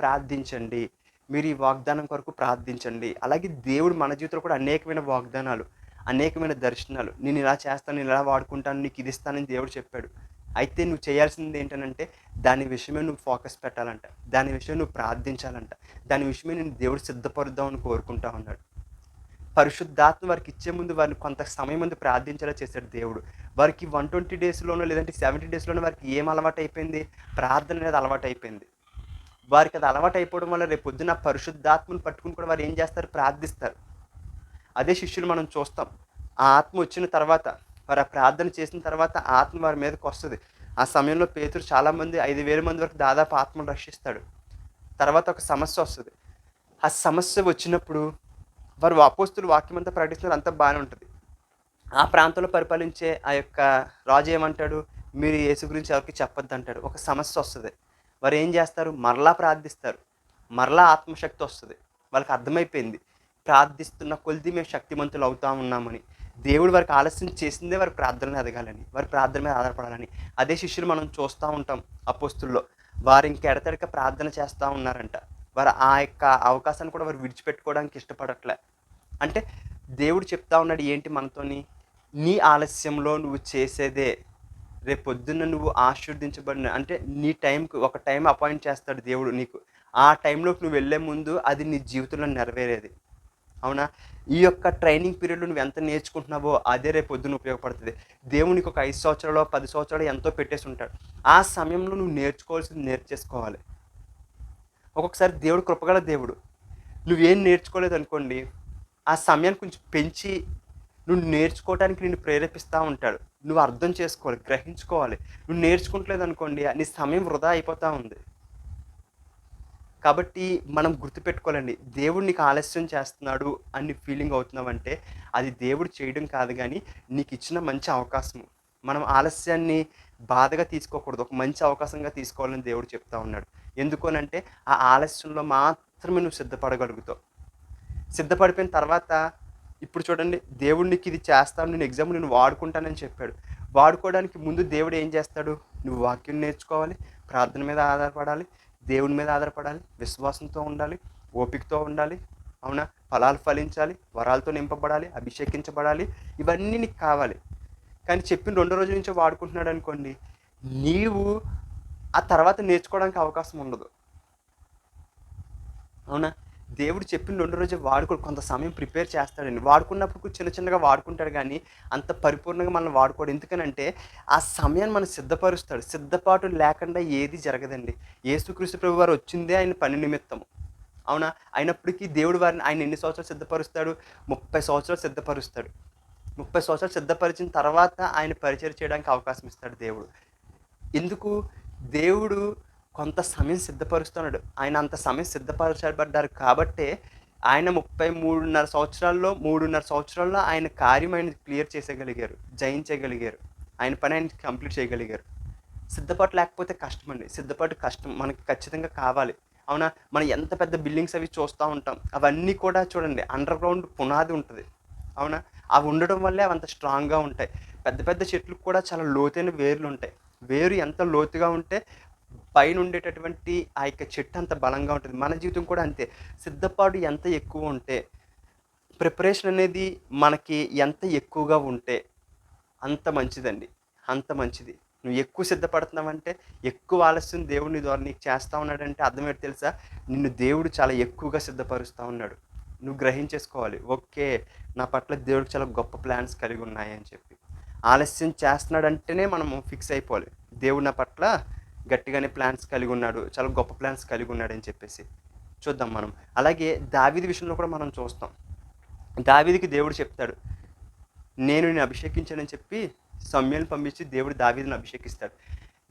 S1: ప్రార్థించండి. మీరు ఈ వాగ్దానం కొరకు ప్రార్థించండి. అలాగే దేవుడు మన జీవితంలో కూడా అనేకమైన వాగ్దానాలు, అనేకమైన దర్శనాలు. నేను ఇలా చేస్తాను, నేను ఇలా వాడుకుంటాను, నీకు ఇది ఇస్తానని దేవుడు చెప్పాడు. అయితే నువ్వు చేయాల్సింది ఏంటనంటే, దాని విషయమే నువ్వు ఫోకస్ పెట్టాలంట. దాని విషయమే నువ్వు ప్రార్థించాలంట. దాని విషయమే నేను దేవుడు సిద్ధపరుద్దామని కోరుకుంటా ఉన్నాడు. పరిశుద్ధాత్మ వారికి ఇచ్చే ముందు వారిని కొంత సమయం ముందు ప్రార్థించేలా చేశాడు దేవుడు. వారికి 120 డేస్‌లోనో లేదంటే 70 డేస్‌లోనో వారికి ఏం అలవాటయిపోయింది? ప్రార్థన అనేది అలవాటయిపోయింది. వారికి అది అలవాటయిపోవడం వల్ల రేపొద్దున పరిశుద్ధాత్మను పట్టుకొని కూడా వారు ఏం చేస్తారు? ప్రార్థిస్తారు. అదే శిష్యులు మనం చూస్తాం. ఆ ఆత్మ వచ్చిన తర్వాత, వారు ఆ ప్రార్థన చేసిన తర్వాత ఆత్మ వారి మీదకొస్తది. ఆ సమయంలో పేతురు చాలామంది 5,000 మంది వరకు దాదాపు ఆత్మను రక్షిస్తాడు. తర్వాత ఒక సమస్యొస్తది. ఆ సమస్య వచ్చినప్పుడు వారు అపోస్తులు వాక్యమంతా ప్రకటిస్తున్నారు అంతా బానే ఉంటది. ఆ ప్రాంతంలో పరిపాలించే ఆ యొక్క రాజు ఏమంటాడు? మీరు యేసు గురించి ఎవరికీ చెప్పొద్దంటాడు. ఒక సమస్యొస్తది. వారేం జేస్తారు? మరలా ప్రార్థిస్తారు. మరలా ఆత్మశక్తి వస్తది. వాళ్ళకి అర్థమైపోయింది. ప్రార్థిస్తున్న కొలిది మేము శక్తిమంతులవుతా ఉన్నామని. దేవుడు వారికి ఆలస్యం చేసిందే వారి ప్రార్థనలో ఎదగాలని. వారి ప్రార్థన మీద ఆధారపడాలని. అదే శిష్యులు మనం చూస్తా ఉంటాం అపోస్తుల్లో. వారు ఇంక ఎడతెగక ప్రార్థన చేస్తా ఉన్నారంట. వారు ఆ యొక్క అవకాశాన్ని కూడా వారు విడిచిపెట్టుకోవడానికి ఇష్టపడట్లే. అంటే దేవుడు చెప్తా ఉన్నాడు ఏంటి మనతోని? నీ ఆలస్యంలో నువ్వు చేసేదే రేపొద్దున్న నువ్వు ఆశీర్వదించబడిన అంటే నీ టైంకి ఒక టైం అపాయింట్ చేస్తాడు దేవుడు నీకు. ఆ టైంలోకి నువ్వు వెళ్ళే ముందు అది నీ జీవితంలో నెరవేరేది. అవునా? ఈ యొక్క ట్రైనింగ్ పీరియడ్‌లో నువ్వు ఎంత నేర్చుకుంటున్నావో అదే రేపొద్దున ఉపయోగపడుతది. దేవుడు నీకు ఒక 5 సంవత్సరాలో, 10 సంవత్సరాలో ఎంతో పెట్టేసుంటాడు. ఆ సమయంలో నువ్వు నేర్చుకోవాల్సింది నేర్చేసుకోవాలి. ఒక్కొక్కసారి దేవుడు కృపగల దేవుడు. నువ్వేం నేర్చుకోలేదనుకోండి, ఆ సమయాన్ని కొంచెం పెంచి నువ్వు నేర్చుకోవటానికి నిన్ను ప్రేరేపిస్తా ఉంటాడు. నువ్వు అర్థం చేసుకోవాలి, గ్రహించుకోవాలి. నువ్వు నేర్చుకుంటలేదనుకోండి, నీ సమయం వృధా అయిపోతా ఉంది. కాబట్టి మనం గుర్తుపెట్టుకోవాలండి. దేవుడు నీకు ఆలస్యం చేస్తున్నాడు అని ఫీలింగ్ అవుతున్నావంటే, అది దేవుడు చేయడం కాదు గానీ, నీకిచ్చిన మంచి అవకాశము. మనం ఆలస్యాన్ని బాధగా తీసుకోకూడదు. ఒక మంచి అవకాశంగా తీసుకోవాలని దేవుడు చెప్తా ఉన్నాడు. ఎందుకు అనంటే, ఆ ఆలస్యంలో మాత్రమే నువ్వు సిద్ధపడగలుగుతావు. సిద్ధపడిపోయిన తర్వాత ఇప్పుడు చూడండి దేవుడు నీకిది చేస్తాను. నేను ఎగ్జామ్‌లో నిన్ను వాడుకుంటానని చెప్పాడు. వాడుకోవడానికి ముందు దేవుడు ఏం చేస్తాడు? నువ్వు వాక్యం నేర్చుకోవాలి. ప్రార్థన మీద ఆధారపడాలి, దేవుని మీద ఆధారపడాలి, విశ్వాసంతో ఉండాలి, ఓపికతో ఉండాలి. అవునా? ఫలాలు ఫలించాలి, వరాలతో నింపబడాలి, అభిషేకించబడాలి. ఇవన్నీ నీకు కావాలి. కానీ చెప్పిన 2 రోజుల నుంచో వాడుకుంటున్నాడు అనుకోండి, నీవు ఆ తర్వాత నేర్చుకోవడానికి అవకాశం ఉండదు. అవునా? దేవుడు చెప్పిన 2 రోజులు కొంత సమయం ప్రిపేర్ చేస్తాడండి. వాడుకున్నప్పుడు చిన్న చిన్నగా వాడుకుంటాడు కానీ, అంత పరిపూర్ణంగా మనల్ని వాడుకోడు. ఎందుకనంటే, ఆ సమయాన్ని మనం సిద్ధపరుస్తాడు. సిద్ధపాటు లేకుండా ఏది జరగదండి. యేసుక్రీస్తు ప్రభువారు వచ్చిందే ఆయన పని నిమిత్తము. అవునా? అయినప్పటికీ దేవుడు వారిని ఆయన ఎన్ని సంవత్సరాలు సిద్ధపరుస్తాడు? 30 సంవత్సరాలు సిద్ధపరుస్తాడు. 30 సంవత్సరాలు సిద్ధపరిచిన తర్వాత ఆయన పరిచర్య చేయడానికి అవకాశం ఇస్తాడు దేవుడు. ఎందుకు? దేవుడు కొంత సమయం సిద్ధపరుస్తున్నాడు. ఆయన అంత సమయం సిద్ధపరచబడ్డారు కాబట్టే ఆయన 3.5 సంవత్సరాల్లో ఆయన కార్యం ఆయన క్లియర్ చేసేయగలిగారు, జయించగలిగారు. ఆయన పని ఆయన కంప్లీట్ చేయగలిగారు. సిద్ధపాటు లేకపోతే కష్టమండి. సిద్ధపాటు కష్టం, మనకి ఖచ్చితంగా కావాలి. అవునా? మనం ఎంత పెద్ద బిల్డింగ్స్ అవి చూస్తూ ఉంటాం. అవన్నీ కూడా చూడండి, అండర్ గ్రౌండ్ పునాది ఉంటుంది. అవునా? అవి ఉండడం వల్లే అవి అంత స్ట్రాంగ్గా ఉంటాయి. పెద్ద పెద్ద చెట్లకు కూడా చాలా లోతైన వేర్లు ఉంటాయి. వేరు ఎంత లోతుగా ఉంటే పైన ఉండేటటువంటి ఆ యొక్క చెట్టు అంత బలంగా ఉంటుంది. మన జీవితం కూడా అంతే. సిద్ధపాటు ఎంత ఎక్కువ ఉంటే, ప్రిపరేషన్ అనేది మనకి ఎంత ఎక్కువగా ఉంటే అంత మంచిదండి. అంత మంచిది. నువ్వు ఎక్కువ సిద్ధపడుతున్నావంటే, ఎక్కువ ఆలస్యం దేవుడు నీ ద్వారా నీకు చేస్తా ఉన్నాడంటే అర్థం ఏంటో తెలుసా? నిన్ను దేవుడు చాలా ఎక్కువగా సిద్ధపరుస్తా ఉన్నాడు. నువ్వు గ్రహించేసుకోవాలి. ఓకే, నా పట్ల దేవుడికి చాలా గొప్ప ప్లాన్స్ కలిగి ఉన్నాయి అని చెప్పి. ఆలస్యం చేస్తున్నాడంటేనే మనము ఫిక్స్ అయిపోవాలి. దేవుడు నా పట్ల గట్టిగానే ప్లాన్స్ కలిగి ఉన్నాడు, చాలా గొప్ప ప్లాన్స్ కలిగి ఉన్నాడు అని చెప్పేసి. చూద్దాం మనం. అలాగే దావీదు విషయంలో కూడా మనం చూస్తాం. దావీదుకి దేవుడు చెప్తాడు, నేను నిన్ను అభిషేకించానని చెప్పి సమూయేలుని పంపించి దేవుడు దావీదుని అభిషేకిస్తాడు.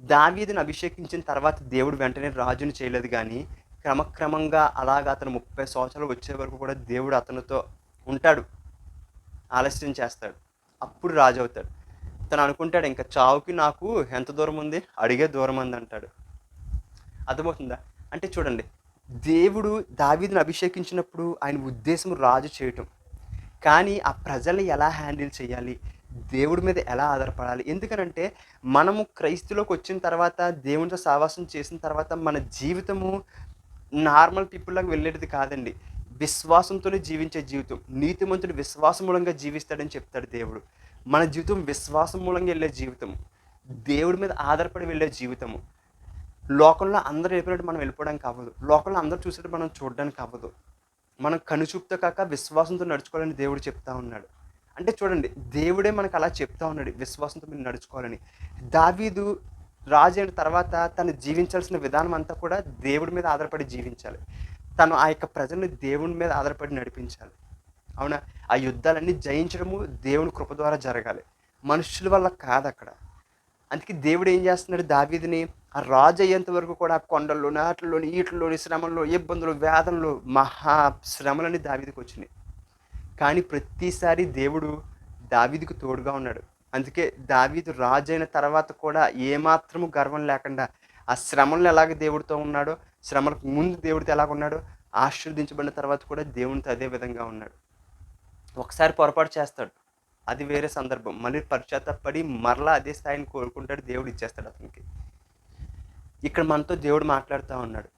S1: దావీదుని అభిషేకించిన తర్వాత దేవుడు వెంటనే రాజుని చేయలేదు కానీ, క్రమక్రమంగా అలాగా అతను 30 సంవత్సరాలు వచ్చే వరకు కూడా దేవుడు అతనితో ఉంటాడు. ఆలస్యం చేస్తాడు. అప్పుడు రాజు అవుతాడు. తను అనుకుంటాడు, ఇంకా చావుకి నాకు ఎంత దూరం ఉంది? అడిగే దూరం ఉంది అంటాడు. అర్థమవుతుందా? అంటే చూడండి, దేవుడు దావీదుని అభిషేకించినప్పుడు ఆయన ఉద్దేశం రాజు చేయటం. కానీ ఆ ప్రజల్ని ఎలా హ్యాండిల్ చేయాలి, దేవుడి మీద ఎలా ఆధారపడాలి? ఎందుకనంటే మనము క్రైస్తులోకి వచ్చిన తర్వాత, దేవునితో సహవాసం చేసిన తర్వాత మన జీవితము నార్మల్ పీపుల్లాగా వెళ్ళేది కాదండి. విశ్వాసంతోనే జీవించే జీవితం. నీతిమంతుడు విశ్వాసం మూలంగా జీవిస్తాడని చెప్తాడు దేవుడు. మన జీవితం విశ్వాసం మూలంగా వెళ్ళే జీవితము, దేవుడి మీద ఆధారపడి వెళ్ళే జీవితము. లోకంలో అందరూ వెళ్ళిపోయినట్టు మనం వెళ్ళిపోవడానికి అవ్వదు. లోకంలో అందరూ చూసినట్టు మనం చూడడానికి అవ్వదు. మనం కనుచూపుతో కాక విశ్వాసంతో నడుచుకోవాలని దేవుడు చెప్తా ఉన్నాడు. అంటే చూడండి, దేవుడే మనకు అలా చెప్తా ఉన్నాడు, విశ్వాసంతో మీరు నడుచుకోవాలని. దావీదు రాజు అయిన తర్వాత తను జీవించాల్సిన విధానం అంతా కూడా దేవుడి మీద ఆధారపడి జీవించాలి. తను ఆ యొక్క ప్రజల్ని దేవుని మీద ఆధారపడి నడిపించాలి. అవునా? ఆ యుద్ధాలన్నీ జయించడము దేవుని కృప ద్వారా జరగాలి, మనుషుల వల్ల కాదు అక్కడ. అందుకే దేవుడు ఏం చేస్తున్నాడు, దావీదుని ఆ రాజు అయ్యేంత వరకు కూడా కొండల్లోని, ఆటల్లోని, ఈటల్లోని, శ్రమల్లో, ఇబ్బందులు, వేదనలు, మహా శ్రమలని దావీదుకు వచ్చినాయి. కానీ ప్రతిసారి దేవుడు దావీదుకు తోడుగా ఉన్నాడు. అందుకే దావీదు రాజు అయిన తర్వాత కూడా ఏమాత్రము గర్వం లేకుండా ఆ శ్రమలను ఎలాగ దేవుడితో ఉన్నాడో, శ్రమలకు ముందు దేవుడితో ఎలాగ ఉన్నాడో, ఆశీర్వదించబడిన తర్వాత కూడా దేవునితో అదే విధంగా ఉన్నాడు. ఒకసారి పొరపాటు చేస్తాడు, అది వేరే సందర్భం. మళ్ళీ పశ్చాత్తాపడి మరలా అదే స్థాయిని కోరుకుంటాడు, దేవుడు ఇచ్చేస్తాడు అతనికి. ఇక్కడ మనతో దేవుడు మాట్లాడుతూ ఉన్నాడు.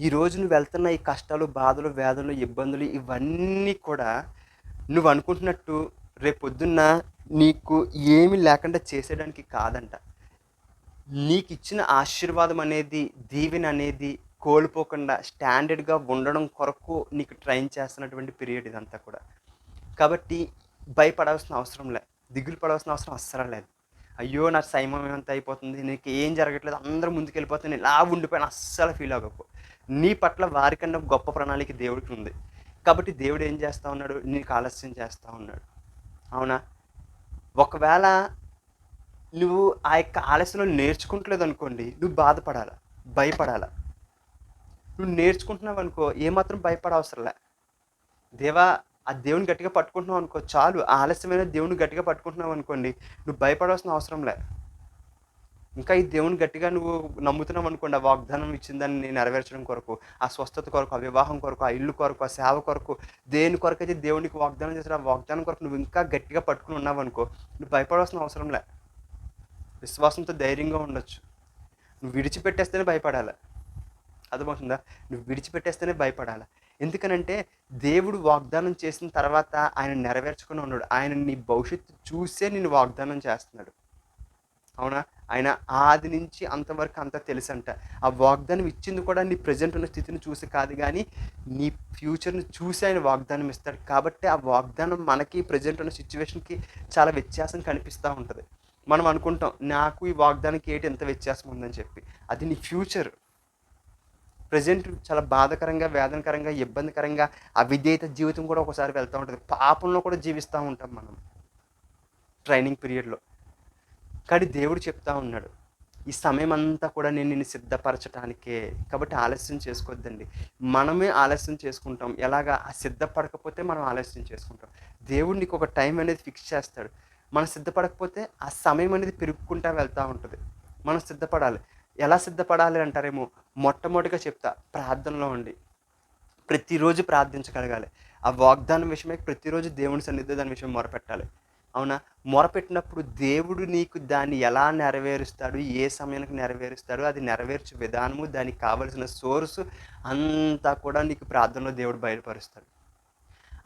S1: ఈరోజు నువ్వు వెళ్తున్న ఈ కష్టాలు, బాధలు, వేదనలు, ఇబ్బందులు ఇవన్నీ కూడా నువ్వు అనుకుంటున్నట్టు రేపొద్దున్న నీకు ఏమీ లేకుండా చేసేయడానికి కాదంట. నీకు ఇచ్చిన ఆశీర్వాదం అనేది, దీవెన అనేది కోల్పోకుండా స్టాండర్డ్గా ఉండడం కొరకు నీకు ట్రైన్ చేస్తున్నటువంటి పీరియడ్ ఇదంతా కూడా. కాబట్టి భయపడాల్సిన అవసరం లేదు, దిగులు పడాల్సిన అవసరం అస్సలు లేదు. అయ్యో నా సమయం ఎంత అయిపోతుంది, నీకు ఏం జరగట్లేదు, అందరూ ముందుకెళ్ళిపోతుంది, ఇలా ఉండిపోయిన అస్సలు ఫీల్ అవ్వకు. నీ పట్ల వారికన్నా గొప్ప ప్రణాళిక దేవుడికి ఉంది. కాబట్టి దేవుడు ఏం చేస్తూ ఉన్నాడు, నీకు ఆలస్యం చేస్తూ ఉన్నాడు. అవునా? ఒకవేళ నువ్వు ఆ యొక్క ఆలస్యంలో నేర్చుకుంటలేదు అనుకోండి, నువ్వు బాధపడాలా, భయపడాలా. నువ్వు నేర్చుకుంటున్నావు అనుకో, ఏమాత్రం భయపడ అవసరంలే. దేవా, ఆ దేవుని గట్టిగా పట్టుకుంటున్నావు అనుకో చాలు. ఆలస్యమైన దేవుని గట్టిగా పట్టుకుంటున్నావు అనుకోండి, నువ్వు భయపడాల్సిన అవసరంలే. ఇంకా ఈ దేవుని గట్టిగా నువ్వు నమ్ముతున్నావు అనుకోండి, ఆ వాగ్దానం ఇచ్చిందని నేను నెరవేర్చడం కొరకు, ఆ స్వస్థత కొరకు, ఆ వివాహం కొరకు, ఆ ఇల్లు కొరకు, ఆ సేవ కొరకు, దేని కొరకు అయితే దేవునికి వాగ్దానం చేసిన ఆ వాగ్దానం కొరకు నువ్వు ఇంకా గట్టిగా పట్టుకుని ఉన్నావు అనుకో, నువ్వు భయపడాల్సిన అవసరంలే. విశ్వాసంతో ధైర్యంగా ఉండొచ్చు. నువ్వు విడిచిపెట్టేస్తేనే భయపడాలి. అర్థమవుతుందా? నువ్వు విడిచిపెట్టేస్తేనే భయపడాలి. ఎందుకనంటే దేవుడు వాగ్దానం చేసిన తర్వాత ఆయన నెరవేర్చుకుని ఉన్నాడు. ఆయన నీ భవిష్యత్తు చూసే నిన్ను వాగ్దానం చేస్తున్నాడు. అవునా? ఆయన ఆది నుంచి అంతవరకు అంతా తెలుసంట. ఆ వాగ్దానం ఇచ్చింది కూడా నీ ప్రెజెంట్ ఉన్న స్థితిని చూసి కాదు గానీ, నీ ఫ్యూచర్‌ని చూసి ఆయన వాగ్దానం ఇస్తాడు. కాబట్టి ఆ వాగ్దానం మనకి ప్రెజెంట్ ఉన్న సిట్యుయేషన్‌కి చాలా వ్యత్యాసం కనిపిస్తా ఉంటది. మనం అనుకుంటాం, నాకు ఈ వాగ్దానానికి ఏంటి ఇంత వ్యత్యాసం ఉందని చెప్పి. అది నీ ఫ్యూచర్. ప్రెజెంట్ చాలా బాధాకరంగా, వేదనకరంగా, ఇబ్బందికరంగా, అవిధేయత జీవితం కూడా ఒక్కోసారి వెళ్తా ఉంటది. పాపంలో కూడా జీవిస్తా ఉంటాం మనం ట్రైనింగ్ పీరియడ్‌లో. కానీ దేవుడు చెప్తా ఉన్నాడు, ఈ సమయమంతా కూడా నేను నిన్ను సిద్ధపరచటానికే. కాబట్టి ఆలస్యం చేసుకోవద్దండి. మనమే ఆలస్యం చేసుకుంటాం. ఎలాగా? ఆ సిద్ధపడకపోతే మనం ఆలస్యం చేసుకుంటాం. దేవుడు నీకు ఒక టైం అనేది ఫిక్స్ చేస్తాడు. మనం సిద్ధపడకపోతే ఆ సమయం అనేది పెరుగుకుంటా వెళ్తా ఉంటది. మనం సిద్ధపడాలి. ఎలా సిద్ధపడాలి అంటారేమో, మొట్టమొదటిగా చెప్తా, ప్రార్థనలో ఉండి. ప్రతిరోజు ప్రార్థించగలగాలి. ఆ వాగ్దానం విషయమై ప్రతిరోజు దేవుని సన్నిధిలో దాని విషయం మొరపెట్టాలి. అవునా? మొరపెట్టినప్పుడు దేవుడు నీకు దాన్ని ఎలా నెరవేరుస్తాడు, ఏ సమయానికి నెరవేరుస్తాడు, అది నెరవేర్చే విధానము, దానికి కావలసిన సోర్సు అంతా కూడా నీకు ప్రార్థనలో దేవుడు బయలుపరుస్తాడు.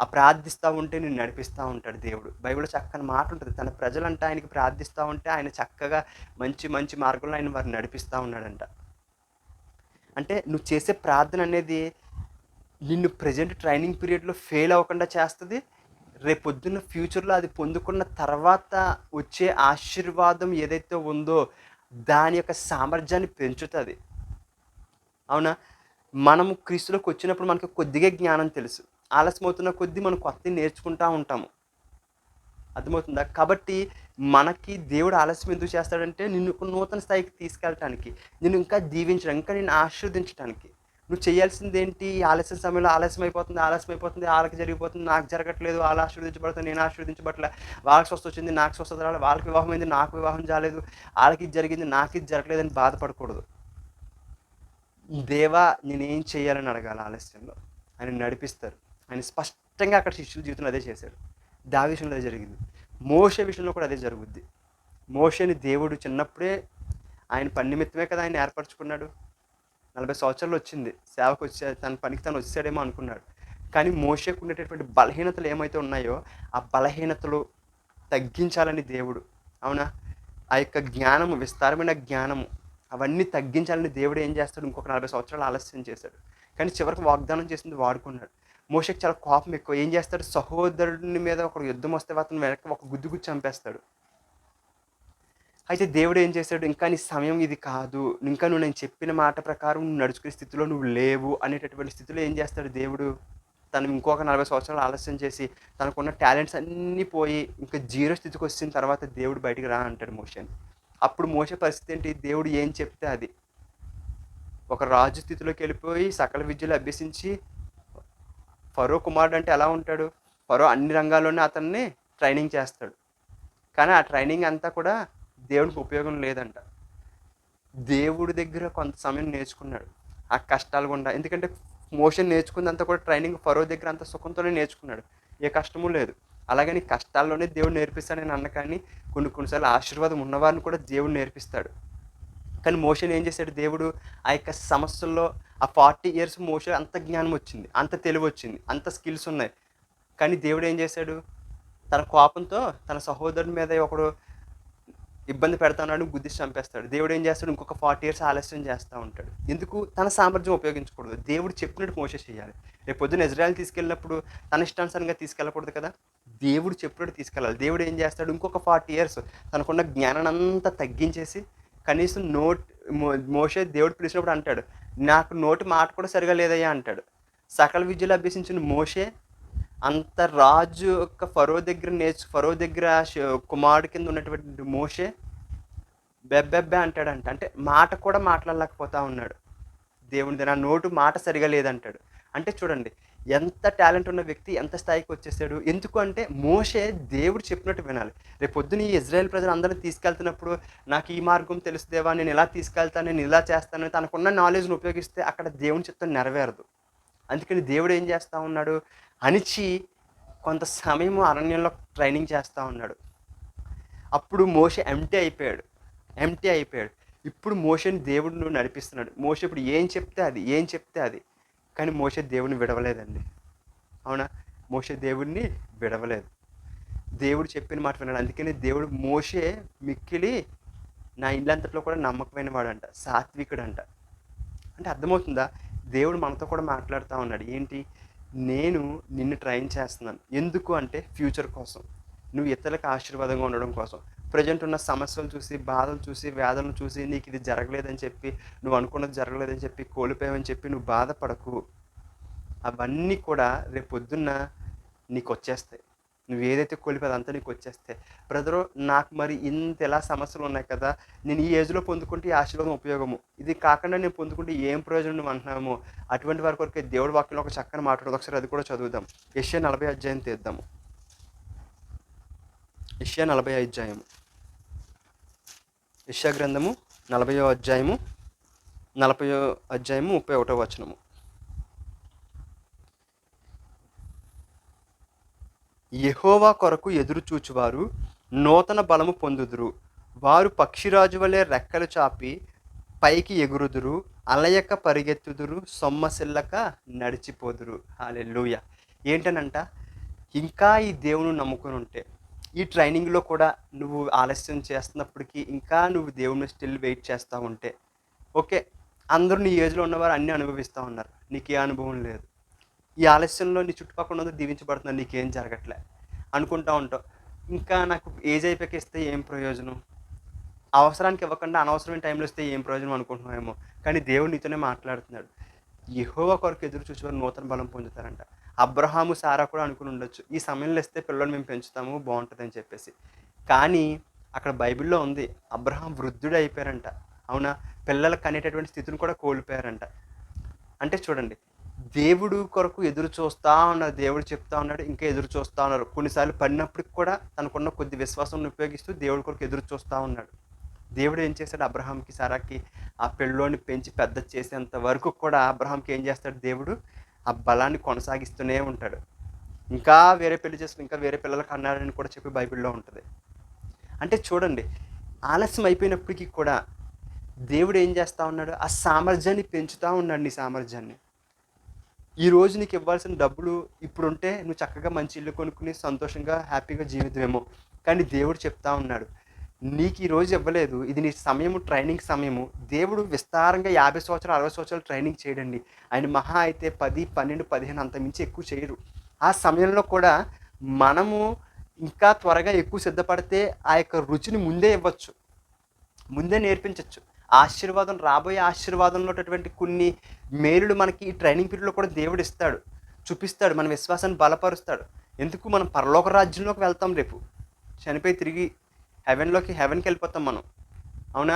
S1: ఆ ప్రార్థిస్తా ఉంటే నిన్ను నడిపిస్తా ఉంటాడు దేవుడు. బైబిల్‌లో చక్కని మాట ఉంటది. తన ప్రజలంట ఆయనకి ప్రార్థిస్తా ఉంటే ఆయన చక్కగా మంచి మంచి మార్గంలో ఆయన వారిని నడిపిస్తా ఉన్నాడంట. అంటే నువ్వు చేసే ప్రార్థన అనేది నిన్ను ప్రెజెంట్ ట్రైనింగ్ పీరియడ్‌లో ఫెయిల్ అవ్వకుండా చేస్తది. రేపొద్దున్న ఫ్యూచర్‌లో అది పొందుకున్న తర్వాత వచ్చే ఆశీర్వాదం ఏదైతే ఉందో, దాని యొక్క సామర్థ్యాన్ని పెంచుతది. అవునా? మనము క్రీస్తులోకొచ్చినప్పుడు మనకు కొద్దిగా జ్ఞానం తెలుసు. ఆలస్యమవుతున్న కొద్దీ మనం కొత్తయి నేర్చుకుంటా ఉంటాము. అర్థమవుతుందా? కాబట్టి మనకి దేవుడు ఆలస్యం ఎందుకు చేస్తాడంటే, నిన్ను ఒక నూతన స్థాయికి తీసుకెళ్ళటానికి, నిన్ను ఇంకా దీవించడానికి, ఇంకా నిన్ను ఆశీర్వదించటానికి. నువ్వు చేయాల్సిందేంటి? ఆలస్యం సమయంలో ఆలస్యమైపోతుంది, ఆళ్ళకి జరిగిపోతుంది, నాకు జరగట్లేదు, ఆళ్ళు ఆశీర్వదించబడుతున్నారు, నేను ఆశీర్వదించబడట్లే. వాళ్ళకి స్వస్థొచ్చింది, నాకు స్వస్థత రాలే, వాళ్ళకి వివాహమైంది, నాకు వివాహం జాలేదు, ఆళ్ళకిది జరిగింది, నాకిది జరగలేదని బాధపడకూడదు. దేవా నేనేం చేయాలని అడగాలి ఆలస్యంలో. ఆయన నడిపిస్తారు. ఆయన స్పష్టంగా అక్కడ శిష్యుల జీవితంలో అదే చేశాడు. దావీదు విషయంలో అదే జరిగింది. మోషే విషయంలో కూడా అదే జరుగుద్ది. మోషేని దేవుడు చిన్నప్పుడే ఆయన పని నిమిత్తమే కదా ఆయన ఏర్పరచుకున్నాడు. 40 సంవత్సరాలు వచ్చింది. సేవకు వచ్చే తన పనికి తను వచ్చేసాడేమో అనుకున్నాడు. కానీ మోషేకు ఉండేటటువంటి బలహీనతలు ఏమైతే ఉన్నాయో, ఆ బలహీనతలు తగ్గించాలని దేవుడు, అవునా? ఆ యొక్క జ్ఞానము, విస్తారమైన జ్ఞానము అవన్నీ తగ్గించాలని దేవుడు ఏం చేస్తాడు, ఇంకొక 40 సంవత్సరాలు ఆలస్యం చేశాడు. కానీ చివరికి వాగ్దానం చేసింది వాడుకున్నాడు. మోషేకి చాలా కోపం ఎక్కువ. ఏం చేస్తాడు, సహోదరుని మీద ఒక యుద్ధం వస్తే అతను వెనక్కి ఒక గుద్దు గుద్ది చంపేస్తాడు. అయితే దేవుడు ఏం చేశాడు, ఇంకా నీ సమయం ఇది కాదు, ఇంకా నువ్వు నేను చెప్పిన మాట ప్రకారం నువ్వు నడుచుకునే స్థితిలో నువ్వు లేవు అనేటటువంటి స్థితిలో ఏం చేస్తాడు దేవుడు, తను ఇంకొక 40 సంవత్సరాలు ఆలస్యం చేసి తనకున్న టాలెంట్స్ అన్నీ పోయి ఇంకా జీరో స్థితికి వచ్చిన తర్వాత దేవుడు బయటికి రా అంటాడు మోషేని. అప్పుడు మోషే పరిస్థితి ఏంటి, దేవుడు ఏం చెప్తే అది. ఒక రాజు స్థితిలోకి వెళ్ళిపోయి సకల విద్యలు అభ్యసించి, ఫరో కుమారుడు అంటే ఎలా ఉంటాడు, ఫరో అన్ని రంగాల్లోనే అతన్ని ట్రైనింగ్ చేస్తాడు. కానీ ఆ ట్రైనింగ్ అంతా కూడా దేవుడికి ఉపయోగం లేదంట. దేవుడి దగ్గర కొంత సమయం నేర్చుకున్నాడు ఆ కష్టాలు గుండా. ఎందుకంటే మోషే నేర్చుకుందంతా కూడా ట్రైనింగ్ ఫరో దగ్గర అంత సుఖంతోనే నేర్చుకున్నాడు, ఏ కష్టము లేదు. అలాగని కష్టాల్లోనే దేవుడు నేర్పిస్తాడని అన్న, కానీ కొన్ని కొన్నిసార్లు ఆశీర్వాదం ఉన్నవారిని కూడా దేవుడు నేర్పిస్తాడు. కానీ మోషేని ఏం చేశాడు దేవుడు, ఆ యొక్క సమస్యల్లో ఆ 40 ఇయర్స్ మోషే అంత జ్ఞానం వచ్చింది, అంత తెలివి వచ్చింది, అంత స్కిల్స్ ఉన్నాయి. కానీ దేవుడు ఏం చేశాడు, తన కోపంతో తన సహోదరుని మీద ఒకడు ఇబ్బంది పెడతానని గుద్దిసి చంపేస్తాడు. దేవుడు ఏం చేస్తాడు, ఇంకొక 40 ఇయర్స్ ఆలస్యం చేస్తూ ఉంటాడు. ఎందుకు, తన సామర్థ్యం ఉపయోగించకూడదు. దేవుడు చెప్పినట్టు మోషే చేయాలి. రేపు పొద్దున్న ఇజ్రాయెల్ తీసుకెళ్ళినప్పుడు తన ఇష్టానుసారంగా తీసుకెళ్ళకూడదు కదా, దేవుడు చెప్పినట్టు తీసుకెళ్ళాలి. దేవుడు ఏం చేస్తాడు, ఇంకొక 40 ఇయర్స్ తనకున్న జ్ఞానాన్ని అంతా తగ్గించేసి, కనీసం మోషే దేవుడు పిలిచినప్పుడు అంటాడు, నాకు నోటి మాట కూడా సరిగా లేదయ్యా అంటాడు. సకల విద్యలు అభ్యసించిన మోషే అంత రాజు యొక్క ఫరో దగ్గర కుమారుడి కింద ఉన్నటువంటి మోషే బెబ్బెబ్బే అంటాడంట. అంటే మాట కూడా మాట్లాడలేకపోతా ఉన్నాడు. దేవునిది నా నోటు మాట సరిగా లేదంటాడు. అంటే చూడండి, ఎంత టాలెంట్ ఉన్న వ్యక్తి ఎంత స్థాయికి వచ్చేసాడు. ఎందుకు అంటే మోషే దేవుడు చెప్పినట్టు వినాలి. రేపొద్దున ఈ ఇజ్రాయెల్ ప్రజలందరిని తీసుకెళ్తున్నప్పుడు, నాకు ఈ మార్గం తెలుసు దేవా, నేను ఇలా తీసుకెళ్తాను, నేను ఇలా చేస్తాను, తనకున్న నాలెడ్జ్‌ని ఉపయోగిస్తే అక్కడ దేవుని చిత్తం నెరవేరదు. అందుకని దేవుడు ఏం చేస్తా ఉన్నాడు, అణిచి కొంత సమయం అరణ్యంలో ట్రైనింగ్ చేస్తా ఉన్నాడు. అప్పుడు మోషే ఎంప్టీ అయిపోయాడు. ఇప్పుడు మోషేని దేవుడు నడిపిస్తున్నాడు. మోషే ఇప్పుడు ఏం చెప్తే అది. కానీ మోషే దేవుడిని విడవలేదండి. అవునా? మోషే దేవుడిని విడవలేదు. దేవుడు చెప్పిన మాట విన్నాడు. అందుకని దేవుడు మోషే మిక్కిలి నా ఇల్లంతట్లో కూడా నమ్మకమైన వాడంట, సాత్వికుడంట. అంటే అర్థమవుతుందా? దేవుడు మనతో కూడా మాట్లాడుతూ ఉన్నాడు. ఏంటి? నేను నిన్ను ట్రైన్ చేస్తున్నాను. ఎందుకు అంటే ఫ్యూచర్ కోసం. నువ్వు ఇతరులకు ఆశీర్వాదంగా ఉండడం కోసం. ప్రజెంట్ ఉన్న సమస్యలు చూసి, బాధలు చూసి, వేదనలు చూసి నీకు ఇది జరగలేదని చెప్పి, నువ్వు అనుకున్నది జరగలేదని చెప్పి, కోల్పోయావని చెప్పి నువ్వు బాధపడకు. అవన్నీ కూడా రేపొద్దున్న నీకు వచ్చేస్తాయి. నువ్వు ఏదైతే కోల్పోయావో అదంతా నీకు వచ్చేస్తాయి. బ్రదరు, నాకు మరి ఇంతలా సమస్యలు ఉన్నాయి కదా, నేను ఈ ఏజ్లో పొందుకుంటే ఈ ఆశీర్వాదం ఉపయోగము, ఇది కాకుండా నేను పొందుకుంటే ఏం ప్రయోజనం నువ్వు అంటున్నాము. అటువంటి వారి కొరకు దేవుడి వాక్యంలో ఒక చక్కని మాట్లాడదు. ఒకసారి అది కూడా చదువుదాం. యెషయా 40 అధ్యాయం తీద్దాము. యెషయా 40 అధ్యాయము. యెషయా గ్రంథము 40 అధ్యాయము 31వ వచనము. యెహోవా కొరకు ఎదురుచూచువారు నూతన బలము పొందుదురు. వారు పక్షిరాజు వలె రెక్కలు చాపి పైకి ఎగురుదురు. అలయక పరిగెత్తుదురు, సొమ్మసిల్లక నడిచిపోదురు. హల్లెలూయా. ఏంటనంట, ఇంకా ఈ దేవుని నమ్ముకొని ఉంటే, ఈ ట్రైనింగ్లో కూడా నువ్వు ఆలస్యం చేస్తున్నప్పటికీ ఇంకా నువ్వు దేవుని స్టిల్ వెయిట్ చేస్తూ ఉంటే, ఓకే, అందరూ నీ ఏజ్లో ఉన్నవారు అన్నీ అనుభవిస్తూ ఉన్నారు, నీకే అనుభవం లేదు. ఈ ఆలస్యంలో నీ చుట్టుపక్కల ఉన్నది దీవించబడుతున్నారు, నీకేం జరగట్లే అనుకుంటూ ఉంటావు. ఇంకా నాకు ఏజ్ అయిపోయాక ఇస్తే ఏం ప్రయోజనం, అవసరానికి ఇవ్వకుండా అనవసరమైన టైంలో ఇస్తే ఏం ప్రయోజనం అనుకుంటున్నామేమో. కానీ దేవుడు నీతోనే మాట్లాడుతున్నాడు. యెహోవా కొరకు ఎదురు చూసేవారు నూతన బలం పొందుతారంట. అబ్రహాము, సారా కూడా అనుకుని ఉండొచ్చు, ఈ సమయంలో ఇస్తే పిల్లలు మేము పెంచుతాము బాగుంటుంది అని చెప్పేసి. కానీ అక్కడ బైబిల్లో ఉంది, అబ్రహాం వృద్ధుడు అయిపోయారంట. అవునా? పిల్లలు కనేటటువంటి స్థితిని కూడా కోల్పోయారంట. అంటే చూడండి, దేవుడు కొరకు ఎదురు చూస్తూ ఉన్నారు. దేవుడు చెప్తా ఉన్నాడు, ఇంకా ఎదురు చూస్తూ ఉన్నారు. కొన్నిసార్లు పడినప్పటికి కూడా తనకున్న కొద్ది విశ్వాసం ఉపయోగిస్తూ దేవుడి కొరకు ఎదురు చూస్తూ ఉన్నాడు. దేవుడు ఏం చేశాడు? అబ్రహాంకి, సారాకి ఆ పిల్లోని పెంచి పెద్ద చేసేంత వరకు కూడా అబ్రహాంకి ఏం చేస్తాడు? దేవుడు ఆ బలాన్ని కొనసాగిస్తూనే ఉంటాడు. ఇంకా వేరే పెళ్లి చేసుకుని ఇంకా వేరే పిల్లలకు అన్నాడని కూడా చెప్పి బైబిల్లో ఉంటుంది. అంటే చూడండి, ఆలస్యం అయిపోయినప్పటికీ కూడా దేవుడు ఏం చేస్తూ ఉన్నాడు? ఆ సామర్థ్యాన్ని పెంచుతూ ఉన్నాడు. నీ సామర్థ్యాన్ని, ఈరోజు నీకు ఇవ్వాల్సిన డబ్బులు ఇప్పుడుంటే నువ్వు చక్కగా మంచి ఇల్లు కొనుక్కుని సంతోషంగా హ్యాపీగా జీవితమేమో. కానీ దేవుడు చెప్తా ఉన్నాడు, నీకు ఈరోజు ఇవ్వలేదు, ఇది నీ సమయము, ట్రైనింగ్ సమయము. దేవుడు విస్తారంగా 50 సంవత్సరాలు 60 సంవత్సరాలు ట్రైనింగ్ చేయడండి. ఆయన మహా అయితే 10, 12, 15 అంత మించి ఎక్కువ చేయరు. ఆ సమయంలో కూడా మనము ఇంకా త్వరగా ఎక్కువ సిద్ధపడితే ఆ యొక్క రుచిని ముందే ఇవ్వచ్చు, ముందే నేర్పించవచ్చు. ఆశీర్వాదం, రాబోయే ఆశీర్వాదంలో ఉన్నటువంటి కొన్ని మేలులు మనకి ఈ ట్రైనింగ్ పీరియడ్లో కూడా దేవుడు ఇస్తాడు, చూపిస్తాడు, మన విశ్వాసాన్ని బలపరుస్తాడు. ఎందుకు? మనం పరలోక రాజ్యంలోకి వెళ్తాం రేపు, చనిపోయి తిరిగి హెవెన్కి వెళ్ళిపోతాం మనం. అవునా?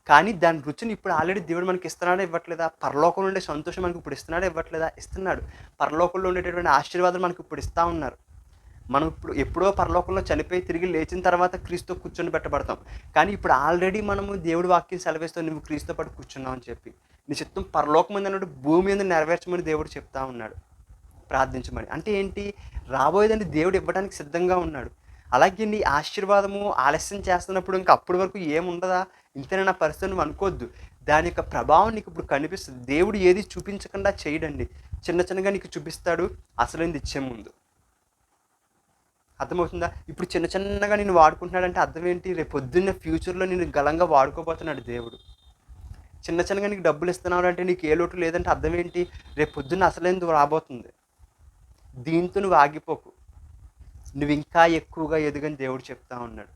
S1: కానీ దాని రుచిని ఇప్పుడు ఆల్రెడీ దేవుడు మనకి ఇస్తున్నాడా ఇవ్వట్లేదా? పరలోకంలో ఉండే సంతోషం మనకి ఇప్పుడు ఇస్తున్నాడా ఇవ్వట్లేదా? ఇస్తున్నాడు. పరలోకంలో ఉండేటటువంటి ఆశీర్వాదం మనకి ఇప్పుడు ఇస్తూ ఉన్నారు. మనం ఇప్పుడు ఎప్పుడో పరలోకంలో చనిపోయి తిరిగి లేచిన తర్వాత క్రీస్తుతో కూర్చొని పెట్టబడతాం. కానీ ఇప్పుడు ఆల్రెడీ మనము దేవుడి వాక్యం సెలవిస్తూ నువ్వు క్రీస్తుతో పాటు కూర్చున్నావు అని చెప్పి, నీ చిత్తం పరలోకం మీద అన్నట్టు భూమి మీద నెరవేర్చమని దేవుడు చెప్తా ఉన్నాడు, ప్రార్థించమని. అంటే ఏంటి? రాబోయేదని దేవుడు ఇవ్వడానికి సిద్ధంగా ఉన్నాడు. అలాగే నీ ఆశీర్వాదము ఆలస్యం చేస్తున్నప్పుడు ఇంకా అప్పటి వరకు ఏముండదా, ఇంతనే నా పరిస్థితి నువ్వు అనుకోవద్దు. దాని యొక్క ప్రభావం నీకు ఇప్పుడు కనిపిస్తుంది. దేవుడు ఏది చూపించకుండా చేయడండి, చిన్న చిన్నగా నీకు చూపిస్తాడు అసలైంది ఇచ్చే ముందు. అర్థమవుతుందా? ఇప్పుడు చిన్న చిన్నగా నేను వాడుకుంటున్నాడంటే అర్థం ఏంటి? రేపు పొద్దున్న ఫ్యూచర్లో నేను గలంగా వాడుకోబోతున్నాడు దేవుడు. చిన్న చిన్నగా నీకు డబ్బులు ఇస్తున్నాడు అంటే నీకు ఏ లోటు లేదంటే అర్థం ఏంటి? రేపు పొద్దున్న అసలైంది రాబోతుంది. దీంతో నువ్వు ఆగిపోకు, నువ్వు ఇంకా ఎక్కువగా ఎదుగని దేవుడు చెప్తా ఉన్నాడు.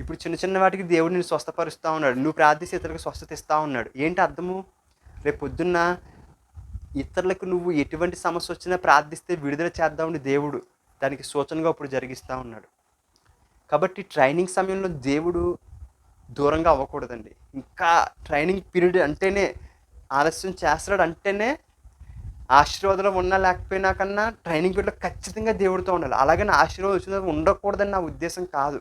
S1: ఇప్పుడు చిన్న చిన్న వాటికి దేవుడు నేను స్వస్థపరుస్తూ ఉన్నాడు, నువ్వు ప్రార్థిస్తే ఇతరులకు స్వస్థత ఇస్తూ ఉన్నాడు. ఏంటి అర్థము? రేపు పొద్దున్న ఇతరులకు నువ్వు ఎటువంటి సమస్య వచ్చినా ప్రార్థిస్తే విడుదల చేద్దామని దేవుడు దానికి సూచనగా ఇప్పుడు జరిగిస్తూ ఉన్నాడు. కాబట్టి ట్రైనింగ్ సమయంలో దేవుడు దూరంగా అవ్వకూడదండి. ఇంకా ట్రైనింగ్ పీరియడ్ అంటేనే, ఆలస్యం చేస్తాడు అంటేనే, ఆశీర్వాదంలో ఉన్నా లేకపోయినా కన్నా ట్రైనింగ్ పీరియడ్లో ఖచ్చితంగా దేవుడితో ఉండాలి. అలాగని ఆశీర్వాదం వచ్చిన ఉండకూడదని నా ఉద్దేశం కాదు.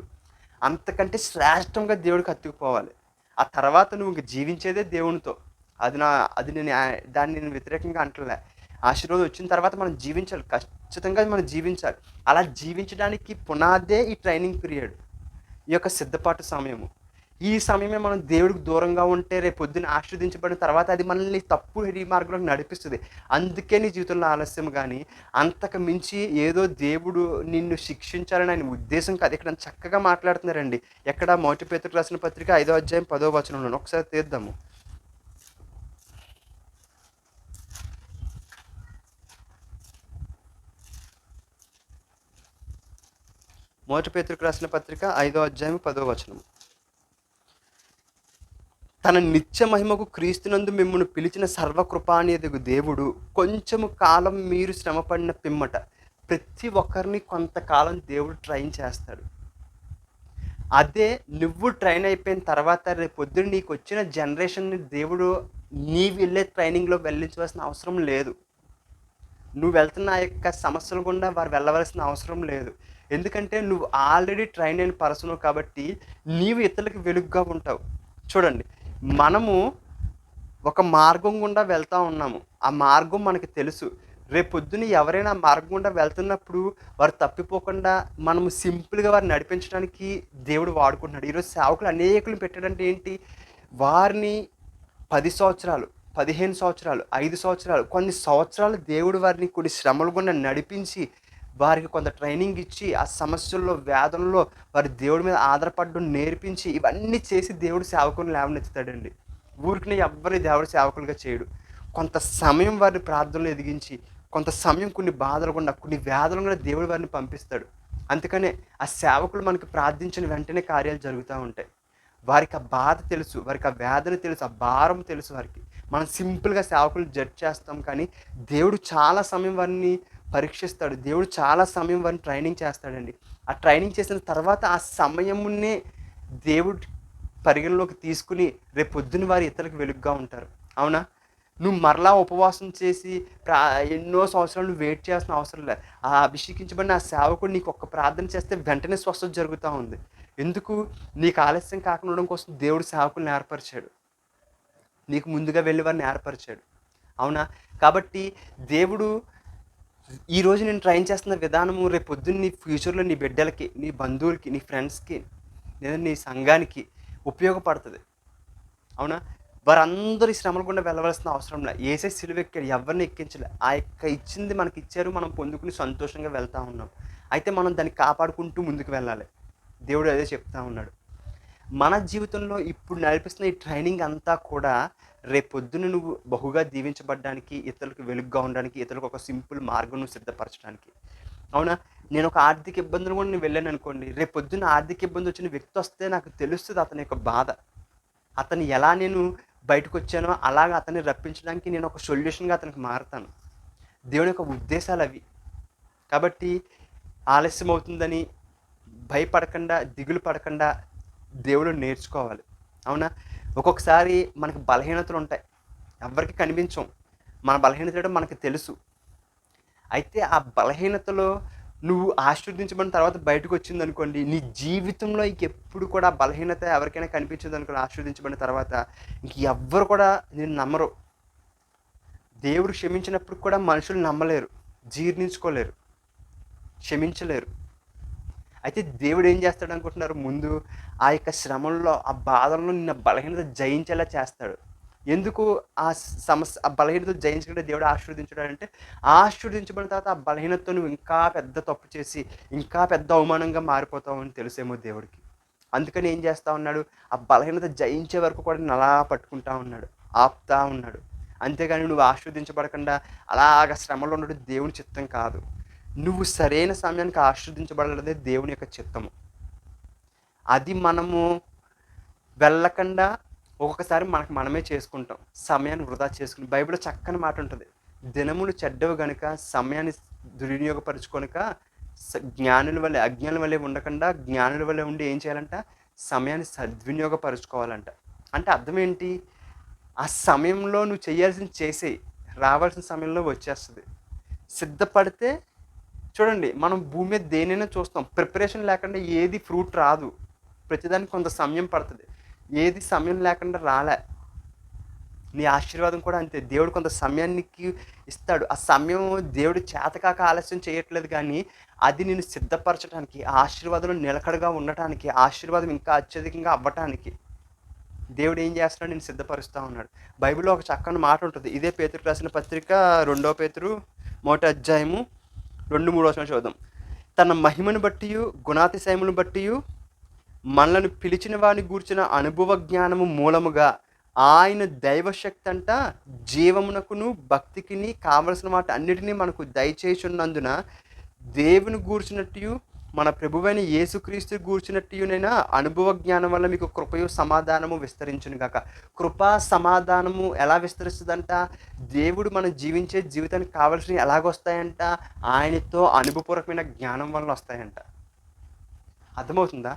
S1: అంతకంటే శ్రేష్టంగా దేవుడికి అతుక్కుపోవాలి. ఆ తర్వాత నువ్వు ఇంక జీవించేదే దేవునితో. దాన్ని నేను వ్యతిరేకంగా అంటలే. ఆశీర్వాదం వచ్చిన తర్వాత మనం జీవించాలి, ఖచ్చితంగా మనం జీవించాలి. అలా జీవించడానికి పునాదే ఈ ట్రైనింగ్ పీరియడ్, ఈ యొక్క సిద్ధపాటు సమయము. ఈ సమయమే మనం దేవుడికి దూరంగా ఉంటే రేపు పొద్దున్న ఆశీర్వదించబడిన తర్వాత అది మనల్ని తప్పు మార్గంలోకి నడిపిస్తుంది. అందుకే నీ జీవితంలో ఆలస్యం గానీ, అంతకు మించి ఏదో దేవుడు నిన్ను శిక్షించాలని ఆయన ఉద్దేశం కాదు. ఇక్కడ చక్కగా మాట్లాడుతున్నారండి. ఎక్కడ మొదటి పేతురుకు రాసిన పత్రిక 5వ అధ్యాయం 10వ వచనంలోను. ఒకసారి తీద్దాము. మొదటి పేతురుకు రాసిన పత్రిక 5వ అధ్యాయం 10వ వచనం. తన నిత్య మహిమకు క్రీస్తునందు మిమ్మల్ని పిలిచిన సర్వకృపానియదగు దేవుడు కొంచెము కాలం మీరు శ్రమపడిన పిమ్మట ప్రతి ఒక్కరిని కొంతకాలం దేవుడు ట్రైన్ చేస్తాడు. అదే నువ్వు ట్రైన్ అయిపోయిన తర్వాత రేపు పొద్దున్న నీకు వచ్చిన జనరేషన్ని దేవుడు నీ వెళ్ళే ట్రైనింగ్లో వెళ్ళించవలసిన అవసరం లేదు. నువ్వు వెళ్తున్న ఆ యొక్క సమస్యల గుండా వారు వెళ్ళవలసిన అవసరం లేదు. ఎందుకంటే నువ్వు ఆల్రెడీ ట్రైన్ అయిన పర్సన్ కాబట్టి నీవు ఇతరులకు వెలుగుగా ఉంటావు. చూడండి, మనము ఒక మార్గం గుండా వెళ్తూ ఉన్నాము. ఆ మార్గం మనకు తెలుసు. రేపొద్దున ఎవరైనా ఆ మార్గం గుండా వెళ్తున్నప్పుడు వారు తప్పిపోకుండా మనము సింపుల్గా వారిని నడిపించడానికి దేవుడు వాడుకుంటున్నాడు. ఈరోజు సేవకులు అనేకులు పెట్టాడంటే ఏంటి, వారిని 10 సంవత్సరాలు, 15 సంవత్సరాలు, 5 సంవత్సరాలు, కొన్ని సంవత్సరాలు దేవుడు వారిని కొన్ని శ్రమలు గుండా నడిపించి వారికి కొంత ట్రైనింగ్ ఇచ్చి ఆ సమస్యల్లో వేదనలో వారి దేవుడి మీద ఆధారపడడం నేర్పించి ఇవన్నీ చేసి దేవుడు సేవకులను లేవనెత్తుతాడండి. ఊరికినే ఎవ్వరి దేవుడు సేవకులుగా చేయడు. కొంత సమయం వారిని ప్రార్థనలో ఎదిగించి కొంత సమయం కొన్ని బాధలు గుండా కొన్ని వేదనలు కూడా దేవుడు వారిని పంపిస్తాడు. అందుకనే ఆ సేవకులు మనకు ప్రార్థించిన వెంటనే కార్యాలు జరుగుతూ ఉంటాయి. వారికి ఆ బాధ తెలుసు, వారికి ఆ వేదన తెలుసు, ఆ భారం తెలుసు వారికి. మనం సింపుల్గా సేవకులు జడ్జ్ చేస్తాం, కానీ దేవుడు చాలా సమయం వారిని పరీక్షిస్తాడు. దేవుడు చాలా సమయం వారిని ట్రైనింగ్ చేస్తాడండి. ఆ ట్రైనింగ్ చేసిన తర్వాత ఆ సమయమునే దేవుడు పరిగణలోకి తీసుకుని రేపు పొద్దున వారి ఇతరులకు వెలుగుగా ఉంటారు. అవునా? నువ్వు మరలా ఉపవాసం చేసి ఎన్నో సంవత్సరాలు నువ్వు వెయిట్ చేయాల్సిన అవసరం లేదు. ఆ అభిషేకించబడిన ఆ సేవకుడు నీకు ఒక్క ప్రార్థన చేస్తే వెంటనే స్వస్థత జరుగుతూ ఉంది. ఎందుకు? నీకు ఆలస్యం కాకుండా ఉండడం కోసం దేవుడు సేవకులను ఏర్పరిచాడు. నీకు ముందుగా వెళ్ళి వారిని ఏర్పరిచాడు. అవునా? కాబట్టి దేవుడు ఈరోజు నేను ట్రైన్ చేస్తున్న విధానము రేపు పొద్దున్న నీ ఫ్యూచర్లో నీ బిడ్డలకి, నీ బంధువులకి, నీ ఫ్రెండ్స్కి, లేదా నీ సంఘానికి ఉపయోగపడుతుంది. అవునా? వారందరూ ఈ శ్రమల గుండా వెళ్ళవలసిన అవసరం లేదు. ఏసే సిలువ ఎక్కాడు, ఎవరిని ఎక్కించలే. ఆ యొక్క ఇచ్చింది మనకి ఇచ్చారు, మనం పొందుకుని సంతోషంగా వెళ్తూ ఉన్నాం. అయితే మనం దాన్ని కాపాడుకుంటూ ముందుకు వెళ్ళాలి. దేవుడు అదే చెప్తా ఉన్నాడు. మన జీవితంలో ఇప్పుడు నడిపిస్తున్న ఈ ట్రైనింగ్ అంతా కూడా రేపొద్దున నువ్వు బహుగా దీవించబడడానికి, ఇతరులకు వెలుగుగా ఉండడానికి, ఇతరులకు ఒక సింపుల్ మార్గం సిద్ధపరచడానికి. అవునా? నేను ఒక ఆర్థిక ఇబ్బందులు కూడా నేను వెళ్ళాను అనుకోండి, రేపొద్దున ఆర్థిక ఇబ్బంది వచ్చిన వ్యక్తి వస్తే నాకు తెలుస్తుంది అతని యొక్క బాధ. అతను ఎలా నేను బయటకు వచ్చానో అలాగ అతన్ని రప్పించడానికి నేను ఒక సొల్యూషన్గా అతనికి మారుతాను. దేవుని యొక్క ఉద్దేశాలు అవి. కాబట్టి ఆలస్యం అవుతుందని భయపడకుండా, దిగులు పడకుండా దేవుడు నేర్చుకోవాలి. అవునా? ఒక్కొక్కసారి మనకు బలహీనతలు ఉంటాయి, ఎవరికి కనిపించం. మన బలహీనత మనకు తెలుసు. అయితే ఆ బలహీనతలో నువ్వు ఆశీర్వదించబడిన తర్వాత బయటకు వచ్చింది అనుకోండి, నీ జీవితంలో ఇంకెప్పుడు కూడా బలహీనత ఎవరికైనా కనిపించింది అనుకోండి, ఆశీర్వదించబడిన తర్వాత ఎవ్వరు కూడా నేను నమ్మరు. దేవుడు క్షమించినప్పుడు కూడా మనుషులు నమ్మలేరు, జీర్ణించుకోలేరు, క్షమించలేరు. అయితే దేవుడు ఏం చేస్తాడు అనుకుంటున్నారు? ముందు ఆ యొక్క శ్రమంలో, ఆ బాధల్లో నిన్న బలహీనత జయించేలా చేస్తాడు. ఎందుకు ఆ సమస్య, ఆ బలహీనత జయించకుండా దేవుడు ఆశీర్వదించడం అంటే, ఆశీర్వదించబడిన తర్వాత ఆ బలహీనతతో నువ్వు ఇంకా పెద్ద తప్పు చేసి ఇంకా పెద్ద అవమానంగా మారిపోతావు అని తెలుసేమో దేవుడికి. అందుకని ఏం చేస్తూ ఉన్నాడు? ఆ బలహీనత జయించే వరకు కూడా నేను అలా పట్టుకుంటా ఉన్నాడు, ఆపుతా ఉన్నాడు. అంతేగాని నువ్వు ఆశీర్వదించబడకుండా అలాగ శ్రమలో ఉండడం దేవుని చిత్తం కాదు. నువ్వు సరైన సమయానికి ఆశీర్వదించబడాలనేది దేవుని యొక్క చిత్తము. అది మనము వెళ్ళకుండా ఒక్కొక్కసారి మనకు మనమే చేసుకుంటాం, సమయాన్ని వృధా చేసుకుని. బైబిల్లో చక్కని మాట ఉంటుంది, దినములు చెడ్డవి గనుక సమయాన్ని దుర్వినియోగపరుచుకొనక జ్ఞానుల వల్లే అజ్ఞానుల వల్లే ఉండకుండా జ్ఞానుల వల్లే ఉండి ఏం చేయాలంట? సమయాన్ని సద్వినియోగపరుచుకోవాలంట. అంటే అర్థం ఏంటి? ఆ సమయంలో నువ్వు చేయాల్సింది చేసేయి, రావాల్సిన సమయంలో వచ్చేస్తుంది. సిద్ధపడితే చూడండి, మనం భూమి మీద దేనైనా చూస్తాం, ప్రిపరేషన్ లేకుండా ఏది ఫ్రూట్ రాదు. ప్రతిదానికి కొంత సమయం పడుతుంది. ఏది సమయం లేకుండా రాలే. నీ ఆశీర్వాదం కూడా అంతే. దేవుడు కొంత సమయానికి ఇస్తాడు. ఆ సమయం దేవుడు చేతకాక ఆలస్యం చేయట్లేదు, కానీ అది నేను సిద్ధపరచడానికి, ఆ ఆశీర్వాదంలో నిలకడగా ఉండటానికి, ఆశీర్వాదం ఇంకా అత్యధికంగా అవ్వటానికి. దేవుడు ఏం చేస్తున్నాడు? నేను సిద్ధపరుస్తూ ఉన్నాడు. బైబిల్‌లో ఒక చక్కని మాట ఉంటుంది. ఇదే పేతురుకి రాసిన పత్రిక 2 పేతురు మొదటి అధ్యాయము 2, 3 వచనాలు చూద్దాం. తన మహిమను బట్టియు గుణాతిశయమును బట్టియు మనలను పిలిచిన వాని గూర్చిన అనుభవ జ్ఞానము మూలముగా ఆయన దైవశక్తి అంట జీవమునకును భక్తికిని కావలసిన వాటి అన్నిటినీ మనకు దయచేయుచున్నందున దేవుని గూర్చినట్టు మన ప్రభువైన యేసుక్రీస్తు గూర్చినట్టునైనా అనుభవ జ్ఞానం వల్ల మీకు కృపయు సమాధానము విస్తరించును గాక. కృపా సమాధానము ఎలా విస్తరిస్తుందంట? దేవుడు మనం జీవించే జీవితానికి కావాల్సినవి ఎలాగొస్తాయంట? ఆయనతో అనుభవపూర్వకమైన జ్ఞానం వల్ల వస్తాయంట. అర్థమవుతుందా?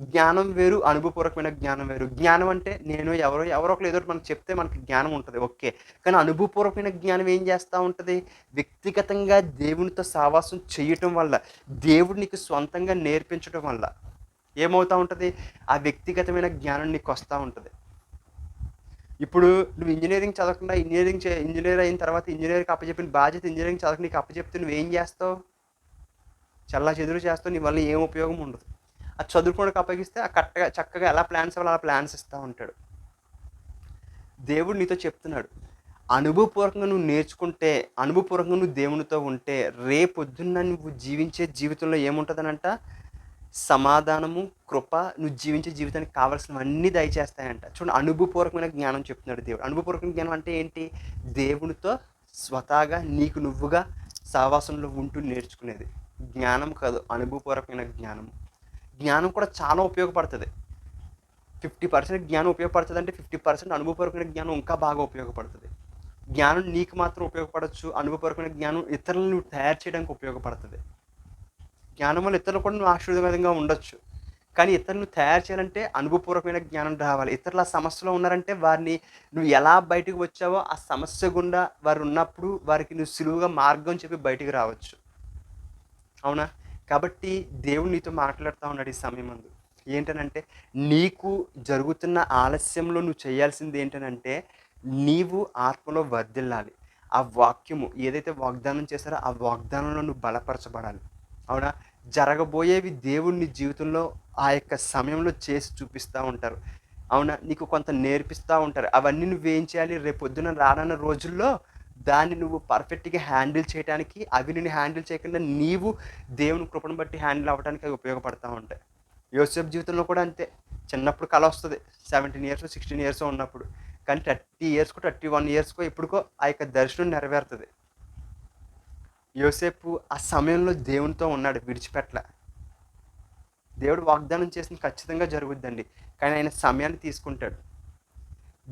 S1: జ్ఞానం వేరు, అనుభవపూర్వకమైన జ్ఞానం వేరు. జ్ఞానం అంటే నేను ఎవరో ఒకరు ఏదో మనకు చెప్తే మనకి జ్ఞానం ఉంటుంది, ఓకే. కానీ అనుభవపూర్వకమైన జ్ఞానం ఏం చేస్తూ ఉంటుంది? వ్యక్తిగతంగా దేవునితో సావాసం చేయటం వల్ల, దేవుడు నీకు స్వంతంగా నేర్పించడం వల్ల ఏమవుతూ ఉంటుంది? ఆ వ్యక్తిగతమైన జ్ఞానం నీకు వస్తూ ఉంటుంది. ఇప్పుడు నువ్వు ఇంజనీరింగ్ చదవకుండా ఇంజనీర్ అయిన తర్వాత ఇంజనీర్కి అప్పచెప్పిన బాధ్యత ఇంజనీరింగ్ చదవక నీకు అప్పచెప్తే నువ్వేం చేస్తావు? చల్లా చెదురు చేస్తావు. నీ వల్ల ఏం ఉపయోగం ఉండదు. అది చదువుకోవడానికి అప్పగిస్తే ఆ చక్కగా ఎలా ప్లాన్స్ ఇవ్వాలి అలా ప్లాన్స్ ఇస్తూ ఉంటాడు. దేవుడు నీతో చెప్తున్నాడు, అనుభవపూర్వకంగా నువ్వు నేర్చుకుంటే, అనుభవపూర్వకంగా నువ్వు దేవునితో ఉంటే, రేపొద్దున్న నువ్వు జీవించే జీవితంలో ఏముంటుందనంట? సమాధానము, కృప, నువ్వు జీవించే జీవితానికి కావాల్సినవన్నీ దయచేస్తాయంట. చూడండి, అనుభవపూర్వకమైన జ్ఞానం చెప్తున్నాడు దేవుడు. అనుభవపూర్వకమైన జ్ఞానం అంటే ఏంటి? దేవునితో స్వతహాగా నీకు నువ్వుగా సావాసంలో ఉంటూ నేర్చుకునేది. జ్ఞానం కాదు, అనుభవపూర్వకమైన జ్ఞానము. జ్ఞానం కూడా చాలా ఉపయోగపడుతుంది. 50% జ్ఞానం ఉపయోగపడుతుంది అంటే 50% అనుభవపూర్వకమైన జ్ఞానం ఇంకా బాగా ఉపయోగపడుతుంది. జ్ఞానం నీకు మాత్రం ఉపయోగపడవచ్చు, అనుభవపూర్వకమైన జ్ఞానం ఇతరులను నువ్వు తయారు చేయడానికి ఉపయోగపడుతుంది. జ్ఞానం వల్ల ఇతరులు కూడా నువ్వు ఆశీర్వాదంగా ఉండొచ్చు, కానీ ఇతరులను తయారు చేయాలంటే అనుభవపూర్వకమైన జ్ఞానం రావాలి. ఇతరులు ఆ సమస్యలో ఉన్నారంటే వారిని నువ్వు ఎలా బయటకు వచ్చావో ఆ సమస్య గుండా వారు ఉన్నప్పుడు వారికి నువ్వు సులువుగా మార్గం చెప్పి బయటికి రావచ్చు. అవునా? కాబట్టి దేవుడు నీతో మాట్లాడుతూ ఉన్నాడు ఈ సమయం ముందు. ఏంటనంటే, నీకు జరుగుతున్న ఆలస్యంలో నువ్వు చేయాల్సింది ఏంటనంటే, నీవు ఆత్మలో వర్ధిల్లాలి. ఆ వాక్యము ఏదైతే వాగ్దానం చేశారో ఆ వాగ్దానంలో నువ్వు బలపరచబడాలి. అవునా? జరగబోయేవి దేవుడు నీ జీవితంలో ఆ యొక్క సమయంలో చేసి చూపిస్తూ ఉంటారు. అవునా? నీకు కొంత నేర్పిస్తూ ఉంటారు. అవన్నీ నువ్వేం చేయాలి? రేపొద్దున రానున్న రోజుల్లో దాన్ని నువ్వు పర్ఫెక్ట్‌గా హ్యాండిల్ చేయటానికి, అవి నిన్ను హ్యాండిల్ చేయకుండా నీవు దేవుని కృపను బట్టి హ్యాండిల్ అవ్వడానికి అవి ఉపయోగపడతా ఉంటాయి. యోసేపు జీవితంలో కూడా అంతే. చిన్నప్పుడు కల వస్తది. 17 ఇయర్స్, 16 ఇయర్స్ ఉన్నప్పుడు. కానీ 30 ఇయర్స్‌కో, 31 ఇయర్స్‌కో ఎప్పుడుకో ఆ యొక్క దర్శనం నెరవేరుతది. యోసేపు ఆ సమయంలో దేవునితో ఉన్నాడు, విడిచిపెట్టల. దేవుడు వాగ్దానం చేసింది ఖచ్చితంగా జరుగుద్దండి. కానీ ఆయన సమయాన్ని తీసుకుంటాడు.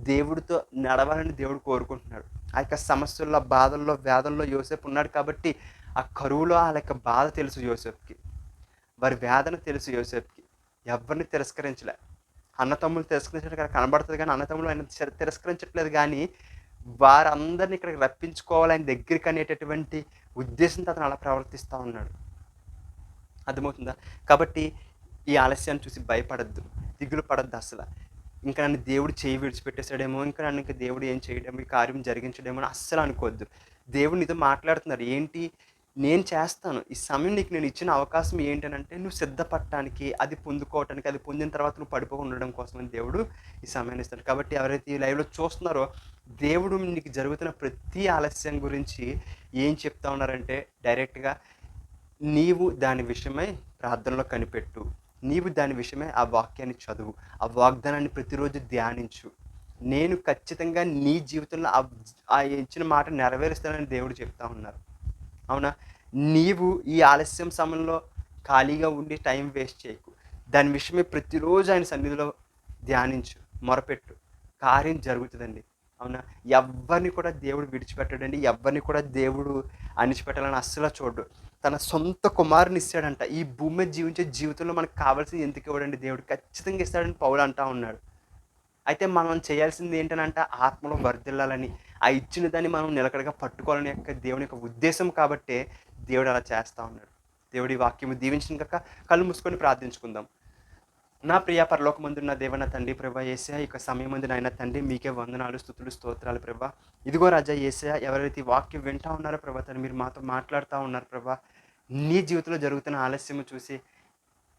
S1: దేవుడితో నడవాలని దేవుడు కోరుకుంటున్నాడు. ఆ యొక్క సమస్యల్లో, బాధల్లో, వేదనలో యోసేపు ఉన్నాడు కాబట్టి ఆ కరువులో ఆ యొక్క బాధ తెలుసు యోసేపుకి. వారి వేదన తెలుసు యోసేపుకి. ఎవరిని తిరస్కరించలే. అన్నతమ్ములు తిరస్కరించినట్టు ఇక్కడ కనబడుతుంది కానీ అన్నతమ్ములు ఆయన తిరస్కరించట్లేదు, కానీ వారందరిని ఇక్కడికి రప్పించుకోవాలి ఆయన దగ్గరికి అనేటటువంటి ఉద్దేశంతో అతను అలా ప్రవర్తిస్తూ ఉన్నాడు. అర్థమవుతుందా? కాబట్టి ఈ ఆలస్యాన్ని చూసి భయపడద్దు, దిగులు పడద్దు అసలు. ఇంకా నన్ను దేవుడు చేయి విడిచిపెట్టేశాడేమో, ఇంకా నన్ను ఇంకా దేవుడు ఏం చేయడేమో, ఈ కార్యం జరిగించడేమో అని అస్సలు అనుకోవద్దు. దేవుడు నీతో మాట్లాడుతున్నారు. ఏంటి? నేను చేస్తాను. ఈ సమయం నీకు నేను ఇచ్చిన అవకాశం ఏంటనంటే నువ్వు సిద్ధపడటానికి, అది పొందుకోవటానికి, అది పొందిన తర్వాత నువ్వు పడిపోకుండా ఉండడం కోసమని దేవుడు ఈ సమయాన్ని ఇస్తాడు. కాబట్టి ఎవరైతే ఈ లైవ్లో చూస్తున్నారో దేవుడు నీకు జరుగుతున్న ప్రతి ఆలస్యం గురించి ఏం చెప్తా ఉన్నారంటే డైరెక్ట్గా నీవు దాని విషయమై ప్రార్థనలో కనిపెట్టు. నీవు దాని విషయమై ఆ వాక్యాన్ని చదువు. ఆ వాగ్దానాన్ని ప్రతిరోజు ధ్యానించు. నేను ఖచ్చితంగా నీ జీవితంలో ఆ ఇచ్చిన మాట నెరవేరుస్తానని దేవుడు చెప్తా ఉన్నారు. అవునా? నీవు ఈ ఆలస్యం సమయంలో ఖాళీగా ఉండి టైం వేస్ట్ చేయకు. దాని విషయమై ప్రతిరోజు ఆయన సన్నిధిలో ధ్యానించు, మొరపెట్టు. కార్యం జరుగుతుందండి. అవునా? ఎవ్వరిని కూడా దేవుడు విడిచిపెట్టడండి. ఎవ్వరిని కూడా దేవుడు అణిచిపెట్టాలని అస్సలు చూడడు. తన సొంత కుమారుని ఇస్తాడంట. ఈ భూమి మీద జీవించే జీవితంలో మనకు కావాల్సింది ఎందుకు ఇవ్వడండి దేవుడు? ఖచ్చితంగా ఇస్తాడని పౌలు అంటా ఉన్నాడు. అయితే మనం చేయాల్సింది ఏంటనంటే ఆత్మలో వర్ధిల్లాలని, ఆ ఇచ్చిన దాన్ని మనం నిలకడగా పట్టుకోవాలని యొక్క దేవుని యొక్క ఉద్దేశం కాబట్టే దేవుడు అలా చేస్తూ ఉన్నాడు. దేవుడి వాక్యము దీవించిన కాక కళ్ళు మూసుకొని ప్రార్థించుకుందాం. నా ప్రియ పరలోకమందున్న దేవన తండ్రి ప్రభా యేసయ్య, ఈ యొక్క సమయం మందు నాయన తండ్రి మీకే వందనాలు, స్తుతులు, స్తోత్రాలు ప్రభా. ఇదిగో రాజా యేసయ్య, ఎవరైతే ఈ వాక్యం వింటా ఉన్నారో ప్రభా తండ్రి, మీరు మాతో మాట్లాడుతూ ఉన్నారు ప్రభా. నీ జీవితంలో జరుగుతున్న ఆలస్యము చూసి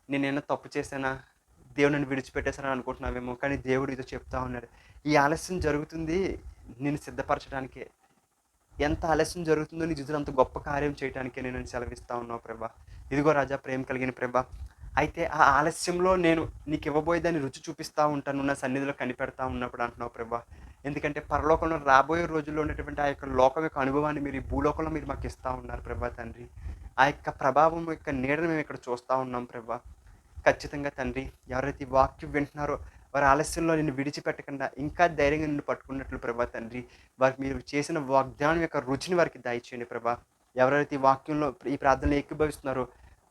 S1: నేనేమైనా తప్పు చేశానా? దేవుడు నన్ను విడిచిపెట్టేశారని అనుకుంటున్నావేమో, కానీ దేవుడు ఇదో చెప్తా ఉన్నాడు. ఈ ఆలస్యం జరుగుతుంది నిన్ను సిద్ధపరచడానికే. ఎంత ఆలస్యం జరుగుతుందో నీ జీవితంలో అంత గొప్ప కార్యం చేయడానికే నేను సెలవిస్తా ఉన్నావు ప్రభా. ఇదిగో రాజా, ప్రేమ కలిగిన ప్రభా, అయితే ఆ ఆలస్యంలో నేను నీకు ఇవ్వబోయే దాన్ని రుచి చూపిస్తా ఉంటాను నా సన్నిధిలో కనిపెడతా ఉన్నప్పుడు అంటున్నావు ప్రభా. ఎందుకంటే పరలోకంలో రాబోయే రోజుల్లో ఉన్నటువంటి ఆ యొక్క లోకం యొక్క అనుభవాన్ని మీరు ఈ భూలోకంలో మీరు మాకు ఇస్తా ఉన్నారు ప్రభా తండ్రి. ఆ యొక్క ప్రభావం యొక్క నీడను మేము ఇక్కడ చూస్తా ఉన్నాం ప్రభా. ఖచ్చితంగా తండ్రి, ఎవరైతే ఈ వాక్యం వింటున్నారో వారి ఆలస్యంలో నిన్ను విడిచిపెట్టకుండా ఇంకా ధైర్యంగా నిన్ను పట్టుకున్నట్లు ప్రభా తండ్రి, వారికి మీరు చేసిన వాగ్దానం యొక్క రుచిని వారికి దయచేయండి ప్రభా. ఎవరైతే ఈ వాక్యంలో ఈ ప్రార్థనలు ఏకీభవిస్తున్నారో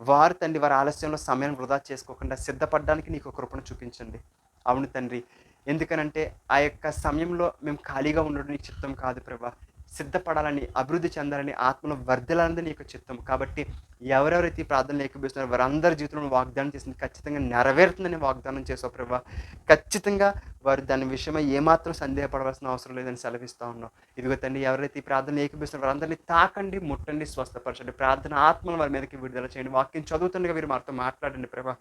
S1: వారు తండ్రి వారి ఆలస్యంలో సమయాన్ని వృధా చేసుకోకుండా సిద్ధపడడానికి నీకు కృపను చూపించండి. అవును తండ్రి, ఎందుకనంటే ఆ యొక్క సమయంలో మేము ఖాళీగా ఉండడం నీకు చిత్తం కాదు ప్రభా. సిద్ధపడాలని, అభివృద్ధి చెందాలని, ఆత్మలో వర్ధిల్లాలని నీకు చిత్తం. కాబట్టి ఎవరెవరైతే ఈ ప్రార్థనలు ఏకీభవిస్తున్నారో వారందరి జీవితంలో వాగ్దానం చేసింది ఖచ్చితంగా నెరవేరుతుందని వాగ్దానం చేసావు ప్రభా. ఖచ్చితంగా వారు దాని విషయమై ఏమాత్రం సందేహపడవలసిన అవసరం లేదని సెలవిస్తా ఉన్నావు. ఇదిగో తండ్రి, ఎవరైతే ఈ ప్రార్థనలు ఏకీభవిస్తున్నారో వారందరినీ తాకండి, ముట్టండి, స్వస్థపరచండి. ప్రార్థన ఆత్మను వారి మీదకి విడుదల చేయండి. వాక్యం చదువుతుండగా మీరు మాతో మాట్లాడండి ప్రభా.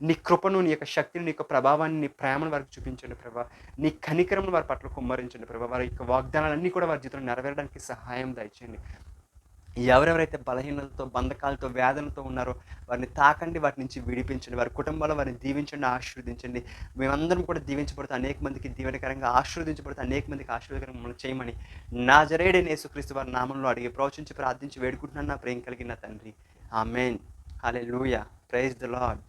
S1: నీ కృపను, నీ యొక్క శక్తిని, నీ యొక్క ప్రభావాన్ని, నీ ప్రేమను వారికి చూపించండి ప్రభా. నీ కనికరమును వారి పట్ల కుమ్మరించండి ప్రభా. వారి యొక్క వాగ్దానాలన్నీ కూడా వారి జీవితంలో నెరవేరడానికి సహాయం దయచేయండి. ఎవరెవరైతే బలహీనతతో, బంధకాలతో, వేదనతో ఉన్నారో వారిని తాకండి, వాటి నుంచి విడిపించండి. వారి కుటుంబాల్లో వారిని దీవించండి, ఆశీర్వదించండి. మేమందరం కూడా దీవించబడుతూ అనేక మందికి దీవెనకరంగా, ఆశీర్వదించబడుతూ అనేక మందికి ఆశీర్వాదకరంగా మనం చేయమని నాజరేయుడైన యేసుక్రీస్తు వారి నామంలో అడిగి ప్రవచించి ప్రార్థించి వేడుకుంటున్నాను నా ప్రేమ కలిగిన తండ్రి. Amen. Hallelujah. Praise the lord.